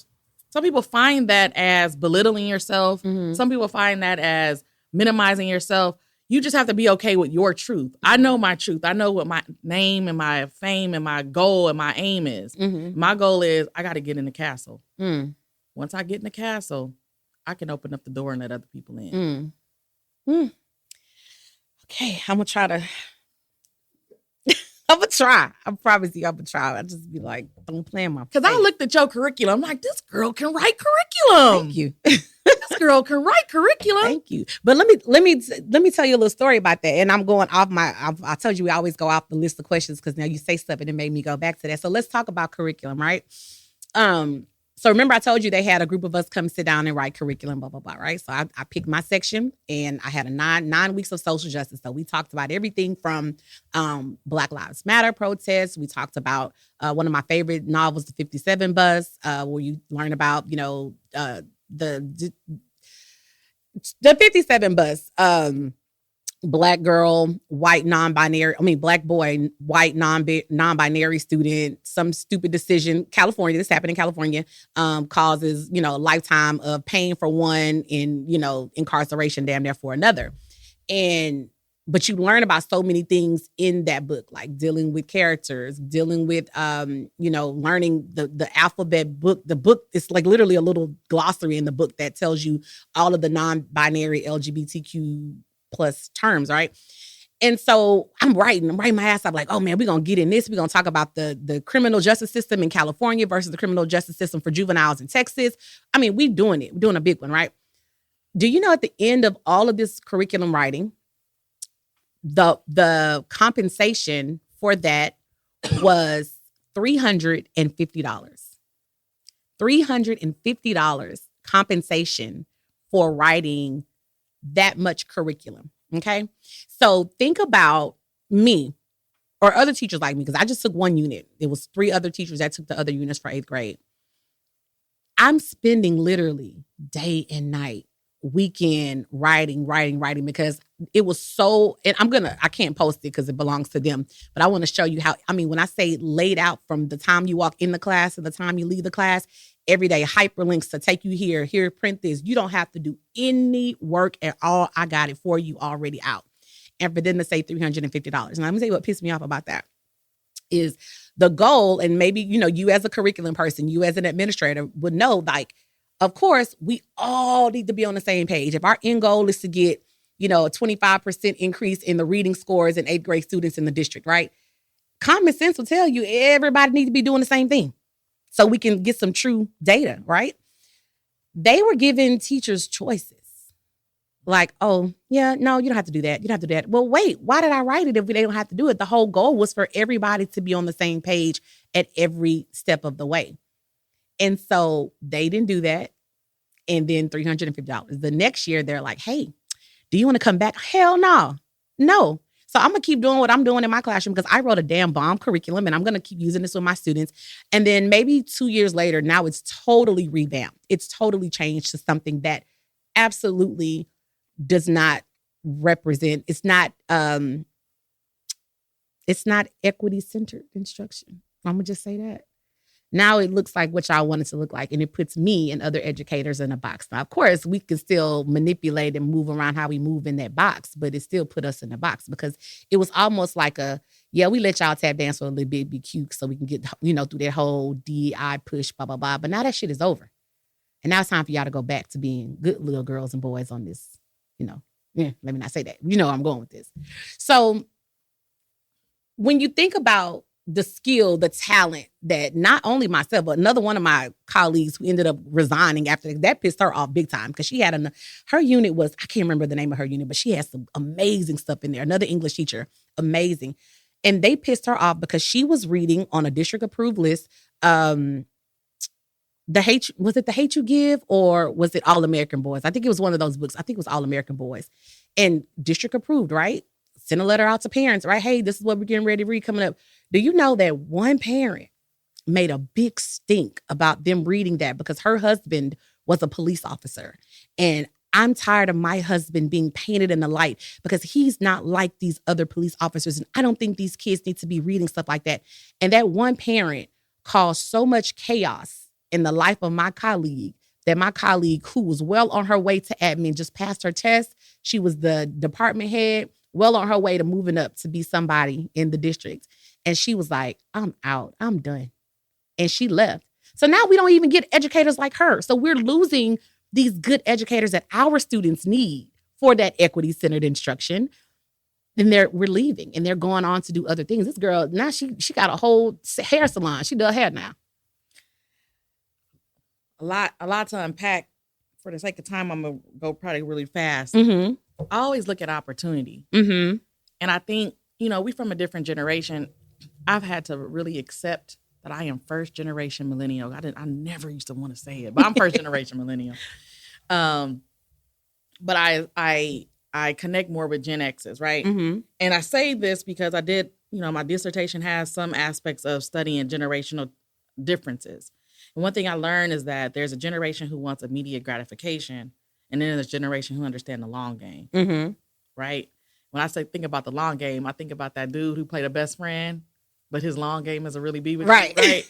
find that as belittling yourself. Some people find that as minimizing yourself. You just have to be okay with your truth. I know my truth. I know what my name and my fame and my goal and my aim is. My goal is I got to get in the castle. Once I get in the castle, I can open up the door and let other people in. Okay, I'm going to try to... I'm going to try. I promise you I'm going to try. I just be like, don't play in my face. Because I looked at your curriculum. I'm like, this girl can write curriculum. Thank you. This girl can write curriculum. Thank you. But let me tell you a little story about that. And I'm going off I told you we always go off the list of questions because now you say stuff and it made me go back to that. So let's talk about curriculum, right? So remember I told you they had a group of us come sit down and write curriculum, blah, blah, blah, right? So I picked my section and I had a nine weeks of social justice. So we talked about everything from Black Lives Matter protests. We talked about one of my favorite novels, The 57 Bus, where you learn about, the 57 Bus, Black girl, white non-binary, Black boy, white non-binary student, some stupid decision, California, this happened in California, causes, a lifetime of pain for one and, incarceration damn near for another. But you learn about so many things in that book, like dealing with characters, dealing with, learning the alphabet book. The book is like literally a little glossary in the book that tells you all of the non-binary LGBTQ plus terms, right? And so I'm writing my ass up like, oh man, we're going to get in this. We're going to talk about the criminal justice system in California versus the criminal justice system for juveniles in Texas. We're doing it. We're doing a big one, right? Do you know at the end of all of this curriculum writing, the compensation for that was $350. $350 compensation for writing that much curriculum. Okay. So think about me or other teachers like me, because I just took one unit. It was 3 other teachers that took the other units for 8th grade. I'm spending literally day and night, weekend writing because it was so, and I can't post it because it belongs to them, but I want to show you how, when I say laid out from the time you walk in the class to the time you leave the class, every day, hyperlinks to take you here, print this. You don't have to do any work at all. I got it for you already out. And for them to say $350. And let me tell you what pissed me off about that is the goal. And maybe, you as a curriculum person, you as an administrator would know, like, of course, we all need to be on the same page. If our end goal is to get, a 25% increase in the reading scores in 8th grade students in the district, right? Common sense will tell you everybody needs to be doing the same thing so we can get some true data, right? They were giving teachers choices. Like, oh, yeah, no, you don't have to do that. You don't have to do that. Well, wait, why did I write it if they don't have to do it? The whole goal was for everybody to be on the same page at every step of the way. And so they didn't do that. And then $350. The next year, they're like, hey, do you want to come back? Hell no. No. So I'm going to keep doing what I'm doing in my classroom because I wrote a damn bomb curriculum and I'm going to keep using this with my students. And then maybe 2 years later, now it's totally revamped. It's totally changed to something that absolutely does not represent. It's not equity-centered instruction. I'm going to just say that. Now it looks like what y'all want it to look like, and it puts me and other educators in a box. Now, of course, we can still manipulate and move around how we move in that box, but it still put us in a box because it was almost like we let y'all tap dance for a little bit, be cute, so we can get, through that whole DEI push, blah, blah, blah. But now that shit is over. And now it's time for y'all to go back to being good little girls and boys on this, let me not say that. I'm going with this. So when you think about the skill, the talent that not only myself, but another one of my colleagues who ended up resigning after that pissed her off big time because she had her unit was, I can't remember the name of her unit, but she had some amazing stuff in there. Another English teacher, amazing. And they pissed her off because she was reading on a district approved list, was it The Hate You Give or was it All American Boys? I think it was one of those books. I think it was All American Boys and district approved, right? Send a letter out to parents, right? Hey, this is what we're getting ready to read coming up. Do you know that one parent made a big stink about them reading that because her husband was a police officer? And I'm tired of my husband being painted in the light because he's not like these other police officers. And I don't think these kids need to be reading stuff like that. And that one parent caused so much chaos in the life of my colleague that my colleague, who was well on her way to admin, just passed her test. She was the department head, well on her way to moving up to be somebody in the district. And she was like, I'm out. I'm done. And she left. So now we don't even get educators like her. So we're losing these good educators that our students need for that equity-centered instruction. And we're leaving and they're going on to do other things. This girl, now she got a whole hair salon. She does hair now. A lot to unpack for the sake of time, I'm gonna go probably really fast. Mm-hmm. I always look at opportunity, Mm-hmm. and I think we from a different generation. I've had to really accept that I am first generation millennial. I never used to want to say it, but I'm first generation millennial. But I connect more with Gen X's, right? Mm-hmm. And I say this because I did, my dissertation has some aspects of studying generational differences. And one thing I learned is that there's a generation who wants immediate gratification, and then there's a generation who understand the long game, Mm-hmm. right? When I say think about the long game, I think about that dude who played a best friend, but his long game is to really be with Right. you, right?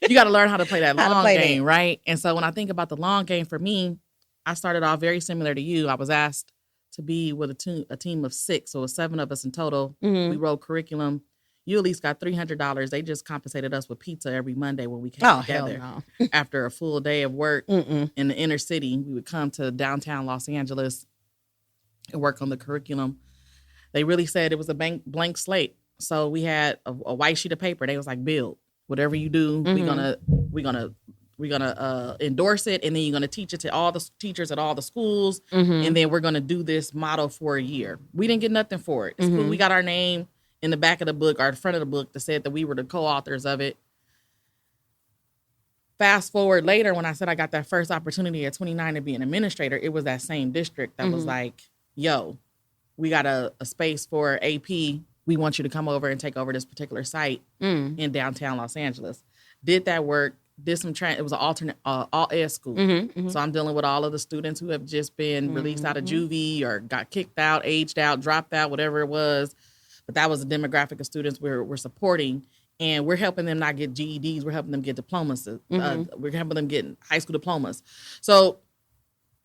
You got to learn how to play that How to long play game, that. right? And so when I think about the long game for me, I started off very similar to you. I was asked to be with a team of 6, so it was 7 of us in total. Mm-hmm. We wrote curriculum. You at least got $300. They just compensated us with pizza every Monday when we came together. Hell no. After a full day of work Mm-mm. in the inner city, we would come to downtown Los Angeles and work on the curriculum. They really said it was a blank slate. So we had a white sheet of paper. They was like, build whatever you do. Mm-hmm. We're gonna endorse it, and then you're gonna teach it to all the teachers at all the schools, Mm-hmm. and then we're gonna do this model for a year. We didn't get nothing for it. It's cool. Mm-hmm. We got our name in the back of the book or the front of the book that said that we were the co-authors of it. Fast forward later, when I said I got that first opportunity at 29 to be an administrator, it was that same district that was like, yo, we got a space for AP. We want you to come over and take over this particular site in downtown Los Angeles. Did that work, did some it was an alternate all ed school. Mm-hmm. So I'm dealing with all of the students who have just been released out of juvie or got kicked out, aged out, dropped out, whatever it was. But that was the demographic of students we're supporting. And we're helping them not get GEDs. We're helping them get diplomas. We're helping them get high school diplomas. So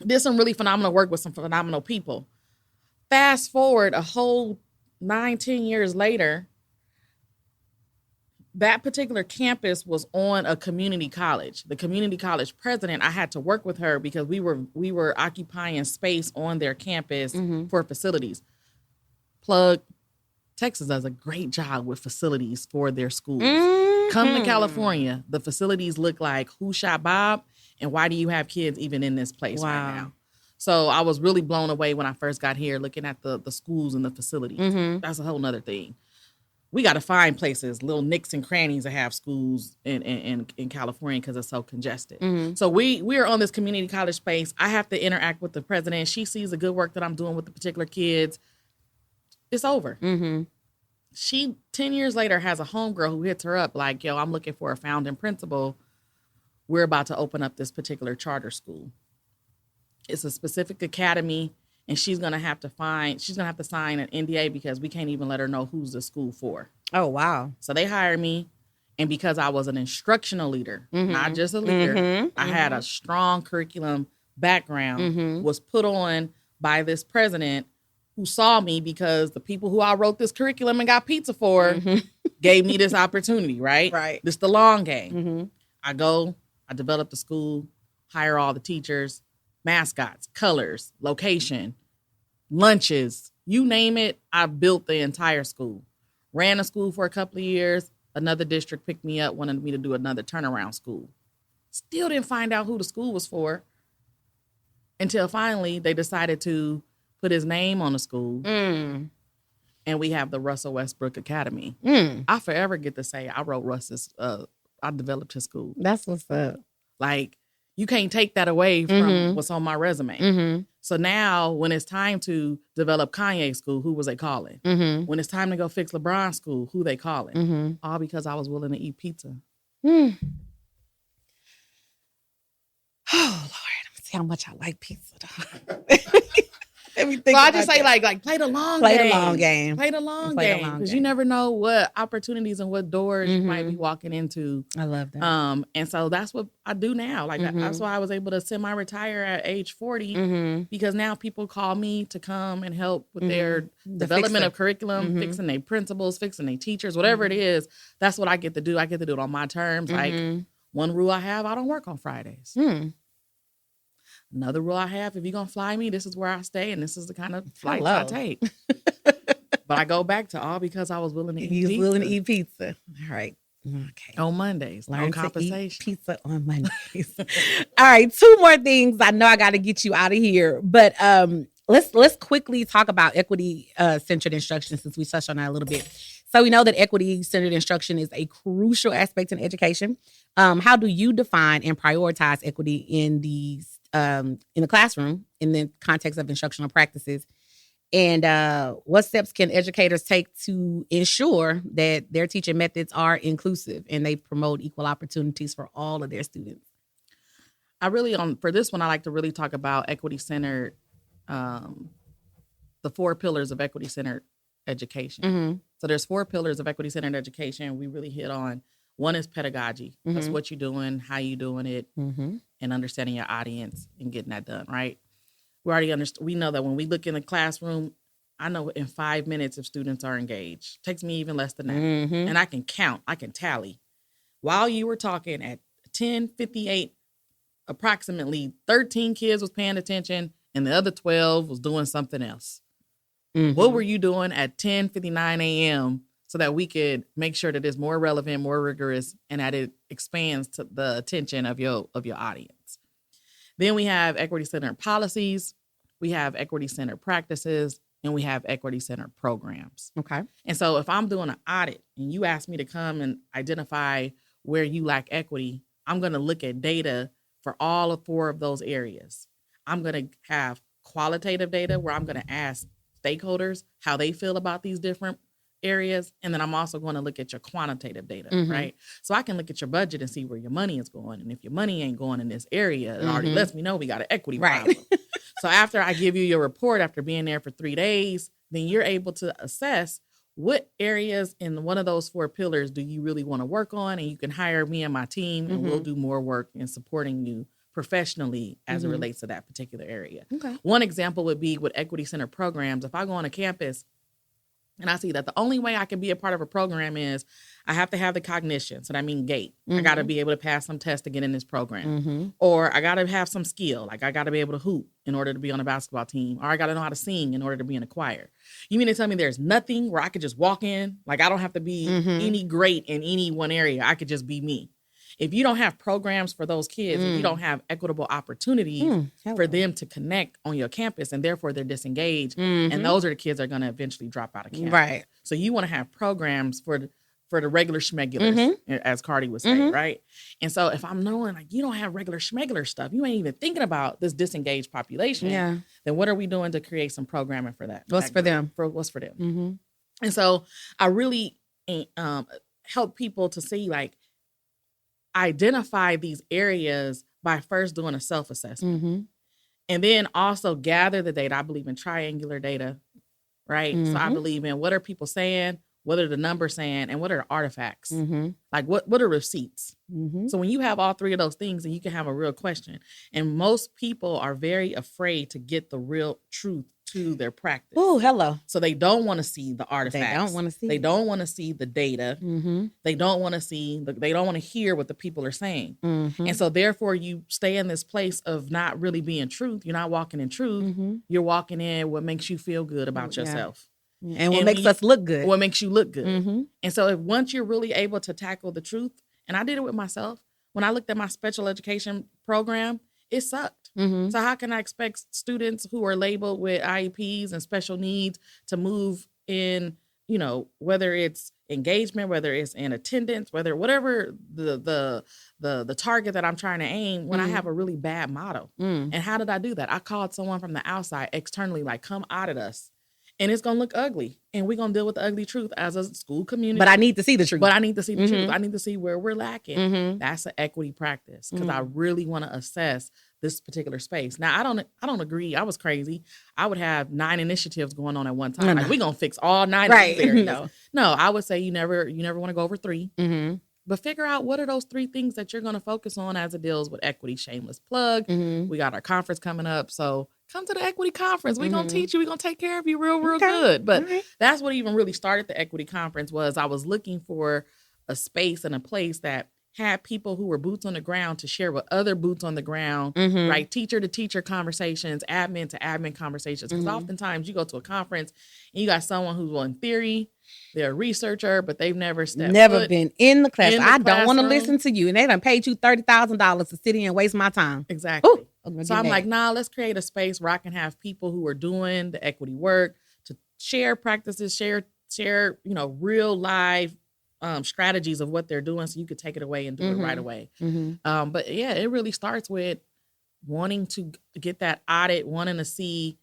did some really phenomenal work with some phenomenal people. Fast forward a whole 9-10 years later, that particular campus was on a community college. The community college president, I had to work with her because we were occupying space on their campus for facilities. Plug, Texas does a great job with facilities for their schools. Come to California, the facilities look like Who Shot Bob and why do you have kids even in this place right now? So I was really blown away when I first got here looking at the schools and the facilities. That's a whole nother thing. We got to find places, little nicks and crannies that have schools in California because it's so congested. So we are on this community college space. I have to interact with the president. She sees the good work that I'm doing with the particular kids. It's over. She, 10 years later, has a homegirl who hits her up like, yo, I'm looking for a founding principal. We're about to open up this particular charter school. It's a specific academy, and she's going to have to sign an NDA because we can't even let her know who's the school for. Oh, wow. So they hired me, and because I was an instructional leader, not just a leader, I had a strong curriculum background, was put on by this president who saw me because the people who I wrote this curriculum and got pizza for gave me this opportunity, right? Right. This the long game. I develop the school, hire all the teachers, mascots, colors, location, lunches, you name it. I built the entire school. Ran a school for a couple of years. Another district picked me up, wanted me to do another turnaround school. Still didn't find out who the school was for until finally they decided to put his name on the school. And we have the Russell Westbrook Academy. I forever get to say I wrote I developed his school. That's what's up. Like, you can't take that away from what's on my resume. So now when it's time to develop Kanye's school, who was they calling? When it's time to go fix LeBron's school, who they calling? All because I was willing to eat pizza. Oh, Lord, let me see how much I like pizza, though. Let me think So I just say, that. like, play the long Play game. the long game. Play the long Play the game. long Because game. you never know what opportunities and what doors you might be walking into. I love that. And so that's what I do now. Like, that's why I was able to semi-retire at age 40 because now people call me to come and help with their development of curriculum, fixing their principals, fixing their teachers, whatever it is. That's what I get to do. I get to do it on my terms. Like, one rule I have, I don't work on Fridays. Another rule I have, if you're going to fly me, this is where I stay, and this is the kind of flights I take. But I go back to all because I was willing to eat pizza. He was willing to eat pizza. All right. Okay. On Mondays, Learn no to compensation. eat pizza on Mondays. All right, two more things. I know I got to get you out of here, but let's quickly talk about equity centered instruction since we touched on that a little bit. So we know that equity centered instruction is a crucial aspect in education. How do you define and prioritize equity in the classroom in the context of instructional practices? And what steps can educators take to ensure that their teaching methods are inclusive and they promote equal opportunities for all of their students? For this one, I like to really talk about equity centered, the 4 pillars of equity centered education. Mm-hmm. So there's 4 pillars of equity centered education. We really hit on. One is pedagogy. Mm-hmm. That's what you're doing, how you doing it, Mm-hmm. and understanding your audience and getting that done, right? We know that when we look in the classroom, I know in 5 minutes if students are engaged. It takes me even less than that. Mm-hmm. And I can count, I can tally. While you were talking at 10:58, approximately 13 kids was paying attention and the other 12 was doing something else. Mm-hmm. What were you doing at 10:59 a.m. so that we could make sure that it's more relevant, more rigorous, and that it expands to the attention of your audience? Then we have equity-centered policies, we have equity-centered practices, and we have equity-centered programs. Okay. And so if I'm doing an audit and you ask me to come and identify where you lack equity, I'm going to look at data for all 4 of those areas. I'm going to have qualitative data where I'm going to ask stakeholders how they feel about these different areas. And then I'm also going to look at your quantitative data, Mm-hmm. right? So I can look at your budget and see where your money is going. And if your money ain't going in this area, it already Mm-hmm. lets me know we got an equity Right. problem. So after I give you your report, after being there for 3 days, then you're able to assess what areas in one of those 4 pillars do you really want to work on? And you can hire me and my team and we'll do more work in supporting you professionally as it relates to that particular area. Okay. One example would be with equity-centered programs. If I go on a campus and I see that the only way I can be a part of a program is I have to have the cognition. So that means GATE. I got to be able to pass some tests to get in this program. Mm-hmm. Or I got to have some skill. Like I got to be able to hoop in order to be on a basketball team. Or I got to know how to sing in order to be in a choir. You mean to tell me there's nothing where I could just walk in? Like I don't have to be any great in any one area. I could just be me. If you don't have programs for those kids, if you don't have equitable opportunities for them to connect on your campus, and therefore they're disengaged, and those are the kids that are going to eventually drop out of campus. Right. So you want to have programs for the regular schmegulars, as Cardi would say, right? And so if I'm knowing like you don't have regular schmegular stuff, you ain't even thinking about this disengaged population, then what are we doing to create some programming for that? What's for them? What's for them? Mm-hmm. And so I really help people to see like, identify these areas by first doing a self-assessment. Mm-hmm. And then also gather the data. I believe in triangular data, right? So I believe in what are people saying, what are the numbers saying, and what are the artifacts? Like what are receipts? So when you have all 3 of those things, then you can have a real question. And most people are very afraid to get the real truth to their practice. Oh, hello. So they don't want to see the artifacts. They don't want to see. They don't want to see the data. They don't want to see. They don't want to hear what the people are saying. And so therefore, you stay in this place of not really being truth. You're not walking in truth. You're walking in what makes you feel good about yourself. And what makes us look good. What makes you look good. And so once you're really able to tackle the truth, and I did it with myself. When I looked at my special education program, it sucked. So how can I expect students who are labeled with IEPs and special needs to move in, whether it's engagement, whether it's in attendance, whatever the target that I'm trying to aim when I have a really bad model. And how did I do that? I called someone from the outside externally, like come audit us. And it's going to look ugly. And we're going to deal with the ugly truth as a school community. But I need to see the truth. But I need to see the truth. I need to see where we're lacking. That's an equity practice because I really want to assess this particular space. Now, I don't agree. I was crazy. I would have 9 initiatives going on at one time. Like we're going to fix all 9 of these areas. No, I would say you never want to go over 3. But figure out what are those 3 things that you're going to focus on as it deals with equity. Shameless plug. We got our conference coming up. So come to the equity conference. We're going to teach you. We're going to take care of you real good. But that's what even really started the equity conference was I was looking for a space and a place that had people who were boots on the ground to share with other boots on the ground, Mm-hmm. right? Teacher to teacher conversations, admin to admin conversations. Because Mm-hmm. oftentimes you go to a conference and you got someone who's, well, in theory, they're a researcher, but they've never Never been in the class. in the I don't want to classroom. listen to you. And they done paid you $30,000 to sit here and waste my time. Exactly. Ooh, So I'm like, nah, let's create a space where I can have people who are doing the equity work to share practices, share, real live strategies of what they're doing, so you could take it away and do it right away. Mm-hmm. But yeah, it really starts with wanting to get that audit, wanting to see,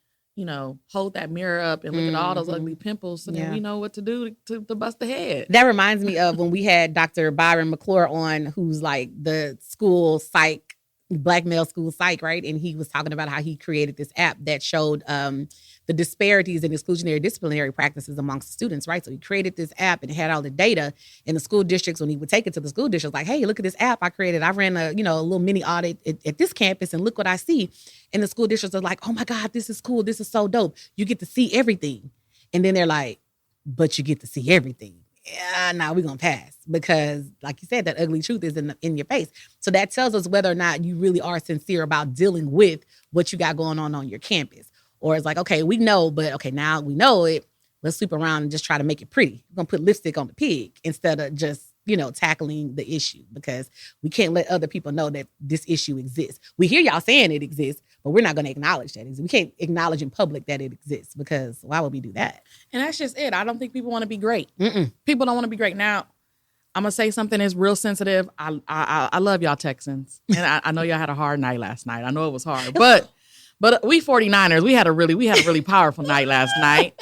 hold that mirror up and look at all those ugly pimples, so then we know what to do to bust the head. That reminds me of when we had Dr. Byron McClure on, who's like the school psych, black male school psych, right? And he was talking about how he created this app that showed the disparities in exclusionary disciplinary practices amongst students, right? So he created this app and it had all the data in the school districts. When he would take it to the school districts, like, hey, look at this app I created. I ran a little mini audit at this campus and look what I see. And the school districts are like, oh my God, this is cool. This is so dope. You get to see everything. And then they're like, but you get to see everything. Yeah, nah, we're going to pass because, like you said, that ugly truth is in your face. So that tells us whether or not you really are sincere about dealing with what you got going on your campus. Or it's like, okay, we know, but okay, now we know it. Let's sweep around and just try to make it pretty. We're going to put lipstick on the pig instead of just, tackling the issue, because we can't let other people know that this issue exists. We hear y'all saying it exists, but we're not going to acknowledge that. We can't acknowledge in public that it exists, because why would we do that? And that's just it. I don't think people want to be great. Mm-mm. People don't want to be great. Now, I'm going to say something that's real sensitive. I love y'all Texans. And I know y'all had a hard night last night. I know it was hard. But we 49ers, we had a really powerful night last night.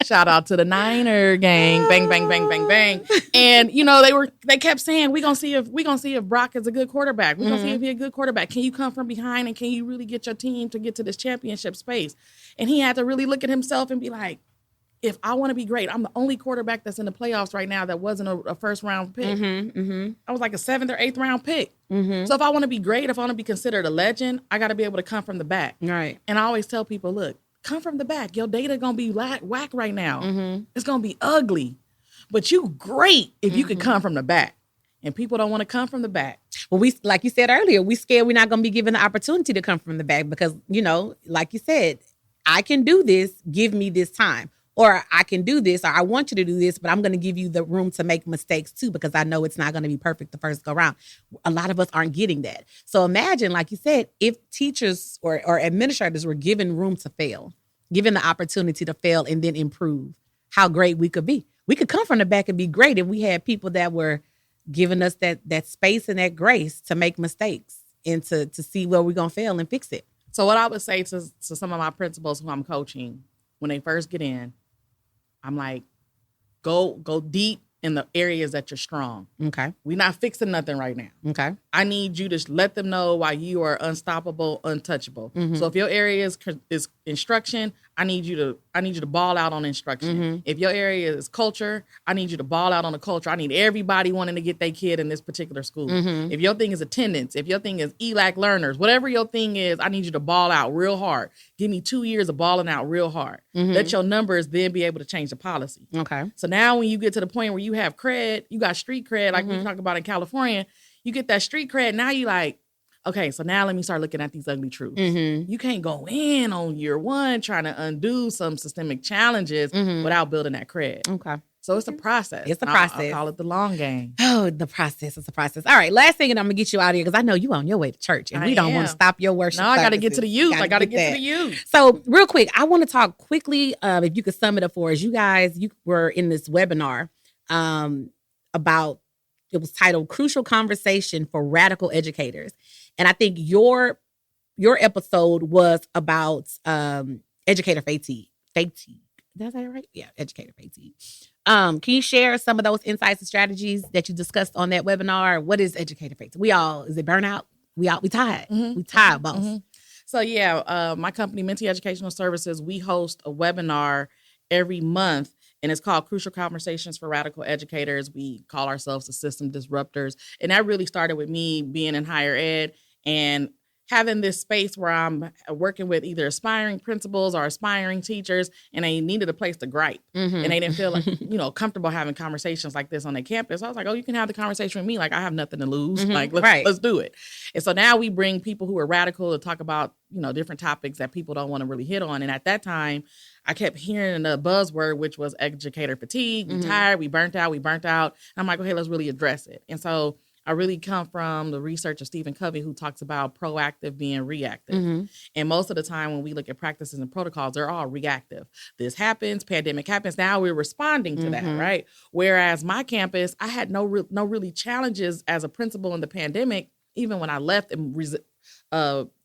Shout out to the Niner gang. Bang, bang, bang, bang, bang. And, they kept saying, we're going to see if Brock is a good quarterback. We're going to see if he's a good quarterback. Can you come from behind and can you really get your team to get to this championship space? And he had to really look at himself and be like, if I want to be great, I'm the only quarterback that's in the playoffs right now that wasn't a first round pick. I was like a 7th or 8th round pick. So if I want to be great, if I want to be considered a legend, I got to be able to come from the back. Right. And I always tell people, look, come from the back. Your data going to be whack right now. It's going to be ugly. But you great if you could come from the back. And people don't want to come from the back. Well, we, like you said earlier, we scared we're not going to be given the opportunity to come from the back because, like you said, I can do this, give me this time. Or I can do this, or I want you to do this, but I'm going to give you the room to make mistakes too, because I know it's not going to be perfect the first go round. A lot of us aren't getting that. So imagine, like you said, if teachers or administrators were given room to fail, given the opportunity to fail and then improve, how great we could be. We could come from the back and be great if we had people that were giving us that space and that grace to make mistakes and to see where we're going to fail and fix it. So what I would say to some of my principals who I'm coaching, when they first get in, I'm like, go deep in the areas that you're strong. Okay. We're not fixing nothing right now. Okay. I need you to let them know why you are unstoppable, untouchable. So if your area is instruction, I need you to ball out on instruction. If your area is culture, I need you to ball out on the culture. I need everybody wanting to get their kid in this particular school. If your thing is attendance, if your thing is ELAC learners, whatever your thing is, I need you to ball out real hard. Give me 2 years of balling out real hard. Let your numbers then be able to change the policy. Okay. So now when you get to the point where you have cred, you got street cred, like we talk about in California, you get that street cred, now you like, okay, so now let me start looking at these ugly truths. You can't go in on year one trying to undo some systemic challenges without building that cred. Okay. So it's a process. It's a process. I'll call it the long game. Oh, the process. It's a process. All right, last thing, and I'm going to get you out of here because I know you on your way to church, and we don't want to stop your worship. No, I got to get to the youth. I got to get to the youth. So real quick, I want to talk quickly, if you could sum it up for us. You guys, you were in this webinar about, it was titled Crucial Conversation for Radical Educators. And I think your episode was about educator fatigue. Fatigue. Did I say it right? Yeah, educator fatigue. Can you share some of those insights and strategies that you discussed on that webinar? What is educator fatigue? Is it burnout? We tired. We tired, boss. So yeah, my company, Minty Educational Services, we host a webinar every month. And it's called Crucial Conversations for Radical Educators. We call ourselves the system disruptors. And that really started with me being in higher ed and having this space where I'm working with either aspiring principals or aspiring teachers, and they needed a place to gripe. Mm-hmm. And they didn't feel like, comfortable having conversations like this on their campus. I was like, oh, you can have the conversation with me. Like, I have nothing to lose. Mm-hmm. Like, let's do it. And so now we bring people who are radical to talk about, different topics that people don't want to really hit on. And at that time, I kept hearing the buzzword, which was educator fatigue. We tired, we burnt out. And I'm like, okay, let's really address it. And so I really come from the research of Stephen Covey, who talks about proactive being reactive. Mm-hmm. And most of the time when we look at practices and protocols, they're all reactive. This happens, pandemic happens. Now we're responding to that, right? Whereas my campus, I had no really challenges as a principal in the pandemic. Even when I left and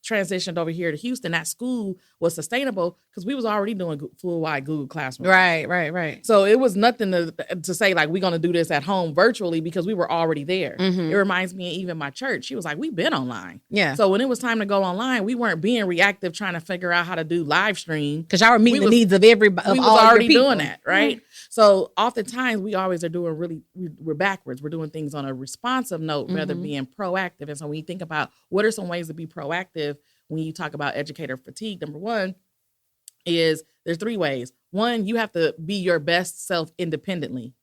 transitioned over here to Houston, that school was sustainable because we was already doing full-wide Google Classroom. Right. So it was nothing to say, like, we're going to do this at home virtually because we were already there. Mm-hmm. It reminds me of even my church. She was like, we've been online. Yeah. So when it was time to go online, we weren't being reactive trying to figure out how to do live stream. Because y'all were meeting the needs of everybody. We was already doing that, right? Mm-hmm. So oftentimes we always are doing we're backwards. We're doing things on a responsive note rather than being proactive. And so when you think about what are some ways to be proactive, when you talk about educator fatigue, number one is there's 3 ways. One, you have to be your best self independently.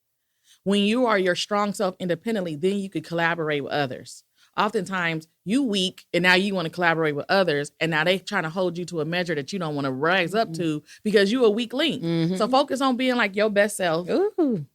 When you are your strong self independently, then you could collaborate with others. Oftentimes you weak and now you want to collaborate with others, and now they trying to hold you to a measure that you don't want to rise up to because you a weak link. Mm-hmm. So focus on being like your best self. Ooh.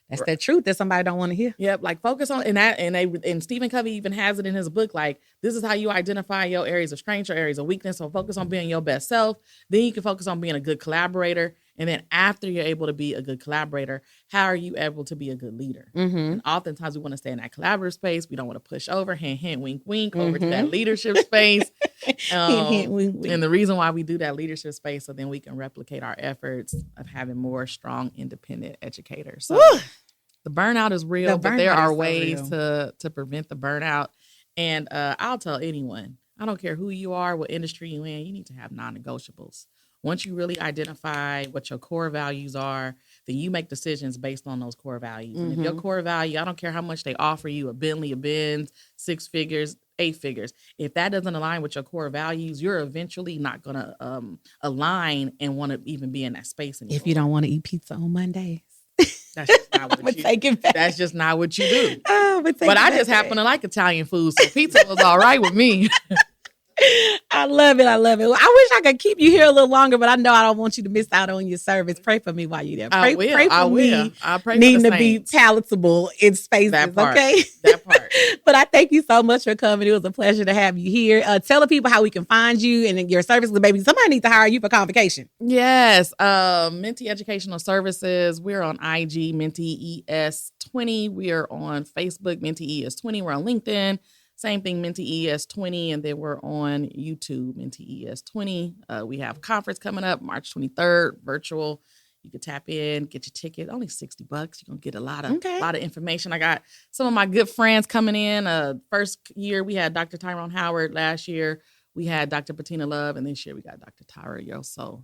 That's the truth that somebody don't want to hear. Yep, like focus on and Stephen Covey even has it in his book, like this is how you identify your areas of strength, your areas of weakness. So focus on being your best self. Then you can focus on being a good collaborator. And then after you're able to be a good collaborator, how are you able to be a good leader? Mm-hmm. And oftentimes we want to stay in that collaborative space. We don't want to push over, hint, hint, wink, wink, over to that leadership space. Hint, hint, wink, wink. And the reason why we do that leadership space, so then we can replicate our efforts of having more strong, independent educators. So the burnout is real, but there are ways to prevent the burnout. And I'll tell anyone, I don't care who you are, what industry you're in, you need to have non-negotiables. Once you really identify what your core values are, then you make decisions based on those core values. Mm-hmm. And if your core value, I don't care how much they offer you, a Bentley, a Benz, 6 figures, 8 figures. If that doesn't align with your core values, you're eventually not going to align and want to even be in that space anymore. If you don't want to eat pizza on Mondays. That's just not what that's just not what you do. But I just happen to like Italian food, so pizza was all right with me. I love it. I wish I could keep you here a little longer, but I know I don't want you to miss out on your service. Pray for me while you're there. Pray for me. I'll pray needing for the to be palatable in spaces. That part, okay? That part. But I thank you so much for coming. It was a pleasure to have you here. Tell the people how we can find you and your services. Maybe somebody needs to hire you for convocation. Yes. Minty Educational Services. We're on IG, Minty ES20. We are on Facebook, Minty ES20. We're on LinkedIn. Same thing, Minty ES20, and then we're on YouTube, Minty ES20. We have a conference coming up March 23rd, virtual. You can tap in, get your ticket, only $60. You're gonna get a lot of information. I got some of my good friends coming in. First year we had Dr. Tyrone Howard. Last year we had Dr. Bettina Love, and this year we got Dr. Tyra Yoso. So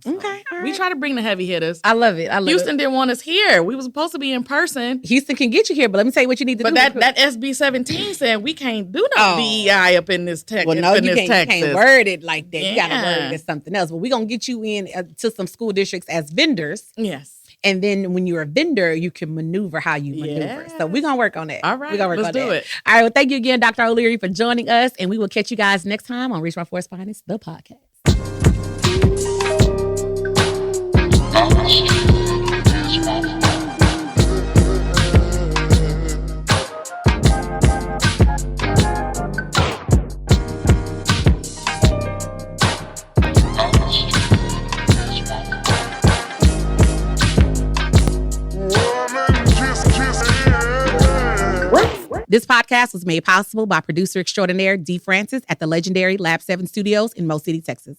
we try to bring the heavy hitters. I love it. Houston didn't want us here. We were supposed to be in person. Houston can get you here, but let me tell you what you need to do. But that SB 17 said we can't do no DEI up in this Texas. Well, no, you can't word it like that. Yeah. You got to word it as something else. But we're going to get you in to some school districts as vendors. Yes. And then when you're a vendor, you can maneuver how you maneuver. So we're going to work on that. All right. We're going to work on that. Let's do it. All right. Well, thank you again, Dr. O'Leary, for joining us. And we will catch you guys next time on Reach My Force Finest, the podcast. This podcast was made possible by producer extraordinaire D. Francis at the legendary Lab 7 Studios in Mo City, Texas.